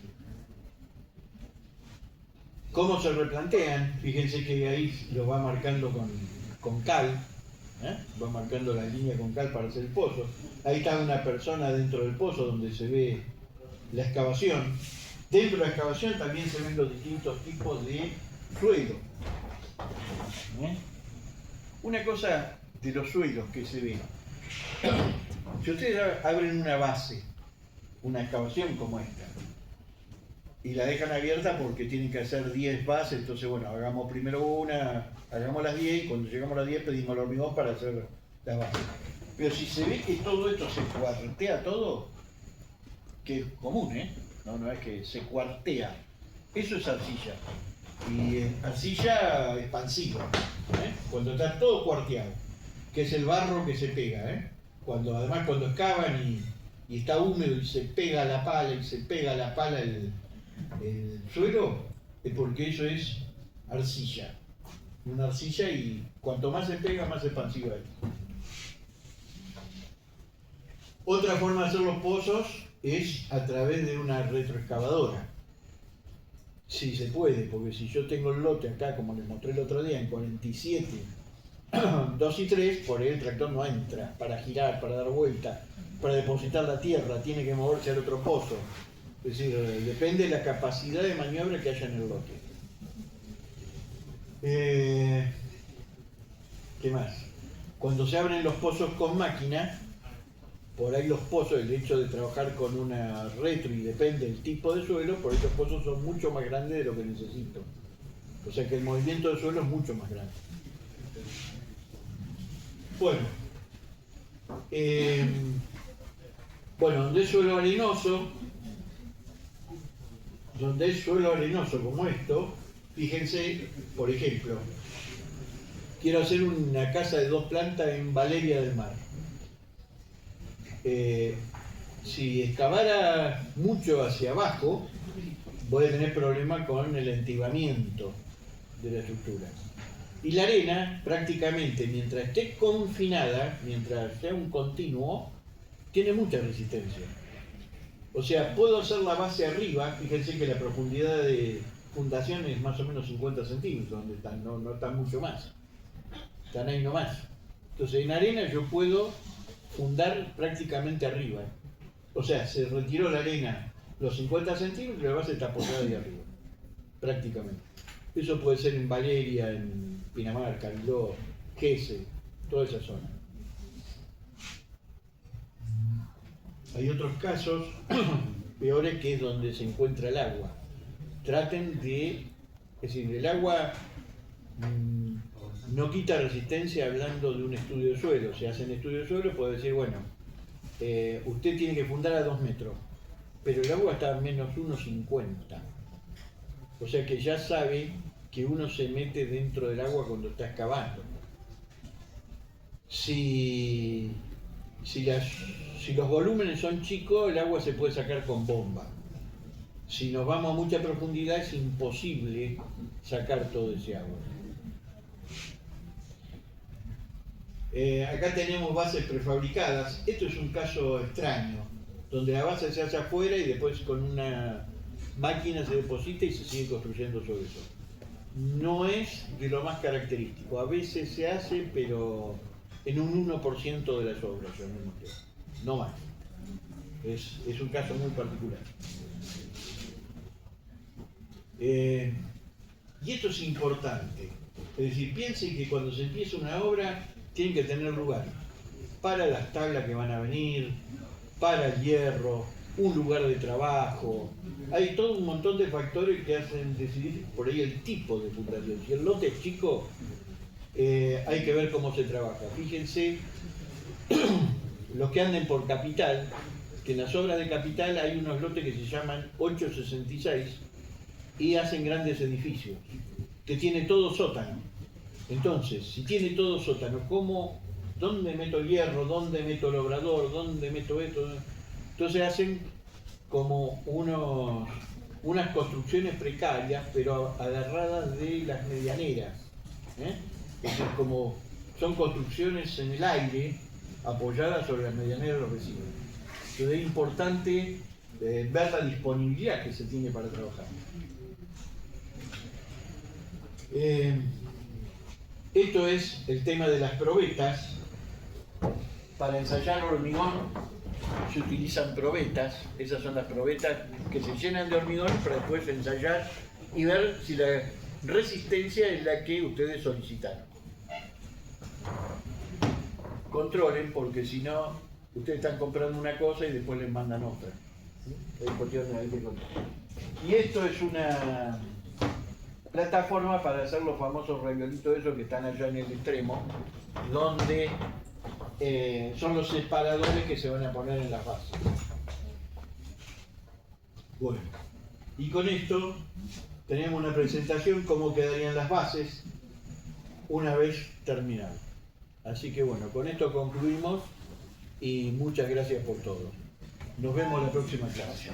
¿Cómo se replantean? Fíjense que ahí lo va marcando con cal, va marcando la línea con cal para hacer el pozo. Ahí está una persona dentro del pozo donde se ve la excavación. Dentro de la excavación también se ven los distintos tipos de suelo. Una cosa de los suelos que se ve. Si ustedes abren una base, una excavación como esta, y la dejan abierta porque tienen que hacer 10 bases, entonces bueno, hagamos primero una, hagamos las 10 y cuando llegamos a las 10 pedimos el hormigón para hacer la base. Pero si se ve que todo esto se cuartea todo, que es común, no es que se cuartea, eso es arcilla. Y arcilla expansiva, cuando está todo cuarteado, que es el barro que se pega, además cuando excavan y está húmedo y se pega la pala el suelo, es porque eso es arcilla, una arcilla, y cuanto más se pega más expansiva es. Otra forma de hacer los pozos es a través de una retroexcavadora. Sí se puede, porque si yo tengo el lote acá, como les mostré el otro día, en 47, 2 y 3, por ahí el tractor no entra para girar, para dar vuelta, para depositar la tierra, tiene que moverse al otro pozo. Es decir, depende de la capacidad de maniobra que haya en el lote. ¿Qué más? Cuando se abren los pozos con máquina, por ahí los pozos, el hecho de trabajar con una retro y depende del tipo de suelo, por ahí los pozos son mucho más grandes de lo que necesito. O sea que el movimiento del suelo es mucho más grande. Bueno, donde es suelo arenoso como esto, fíjense, por ejemplo, quiero hacer una casa de 2 plantas en Valeria del Mar. Si excavara mucho hacia abajo, voy a tener problemas con el entibamiento de la estructura. Y la arena, prácticamente, mientras esté confinada, mientras sea un continuo, tiene mucha resistencia. O sea, puedo hacer la base arriba, fíjense que la profundidad de fundación es más o menos 50 centímetros, donde están, no están mucho más. Están ahí nomás. Entonces, en arena yo puedo fundar prácticamente arriba. O sea, se retiró la arena los 50 centímetros y la base está apoyada ahí arriba. Prácticamente. Eso puede ser en Valeria, en Pinamar, Cariló, Gese, toda esa zona. Hay otros casos peores, que es donde se encuentra el agua. Traten de, es decir, el agua no quita resistencia. Hablando de un estudio de suelo, si hacen estudio de suelo puede decir, bueno, usted tiene que fundar a 2 metros, pero el agua está a menos 1,50. O sea que ya sabe que uno se mete dentro del agua cuando está excavando. Si los volúmenes son chicos, el agua se puede sacar con bomba. Si nos vamos a mucha profundidad, es imposible sacar todo ese agua. Acá tenemos bases prefabricadas. Esto es un caso extraño, donde la base se hace afuera y después con una máquina se deposita y se sigue construyendo sobre eso. No es de lo más característico. A veces se hace, pero en un 1% de las obras, no más. Es un caso muy particular. Y esto es importante. Es decir, piensen que cuando se empieza una obra, tienen que tener lugar para las tablas que van a venir, para el hierro, un lugar de trabajo. Hay todo un montón de factores que hacen decidir por ahí el tipo de fundación. Si el lote es chico, hay que ver cómo se trabaja. Fíjense, los que anden por Capital, que en las obras de Capital hay unos lotes que se llaman 866 y hacen grandes edificios, que tiene todo sótano. Entonces, si tiene todo sótano, ¿dónde meto el hierro? ¿Dónde meto el obrador? ¿Dónde meto esto? Entonces hacen como unas construcciones precarias, pero agarradas de las medianeras. Entonces, como son construcciones en el aire, apoyadas sobre las medianeras de los vecinos. Entonces es importante ver la disponibilidad que se tiene para trabajar. Esto es el tema de las probetas. Para ensayar hormigón se utilizan probetas. Esas son las probetas que se llenan de hormigón para después ensayar y ver si la resistencia es la que ustedes solicitaron. Controlen, porque si no, ustedes están comprando una cosa y después les mandan otra. Es cuestión de control. Y esto es una plataforma para hacer los famosos raviolitos esos que están allá en el extremo, donde son los separadores que se van a poner en las bases. Bueno, y con esto tenemos una presentación cómo quedarían las bases una vez terminado. Así que bueno, con esto concluimos y muchas gracias por todo. Nos vemos la próxima clase.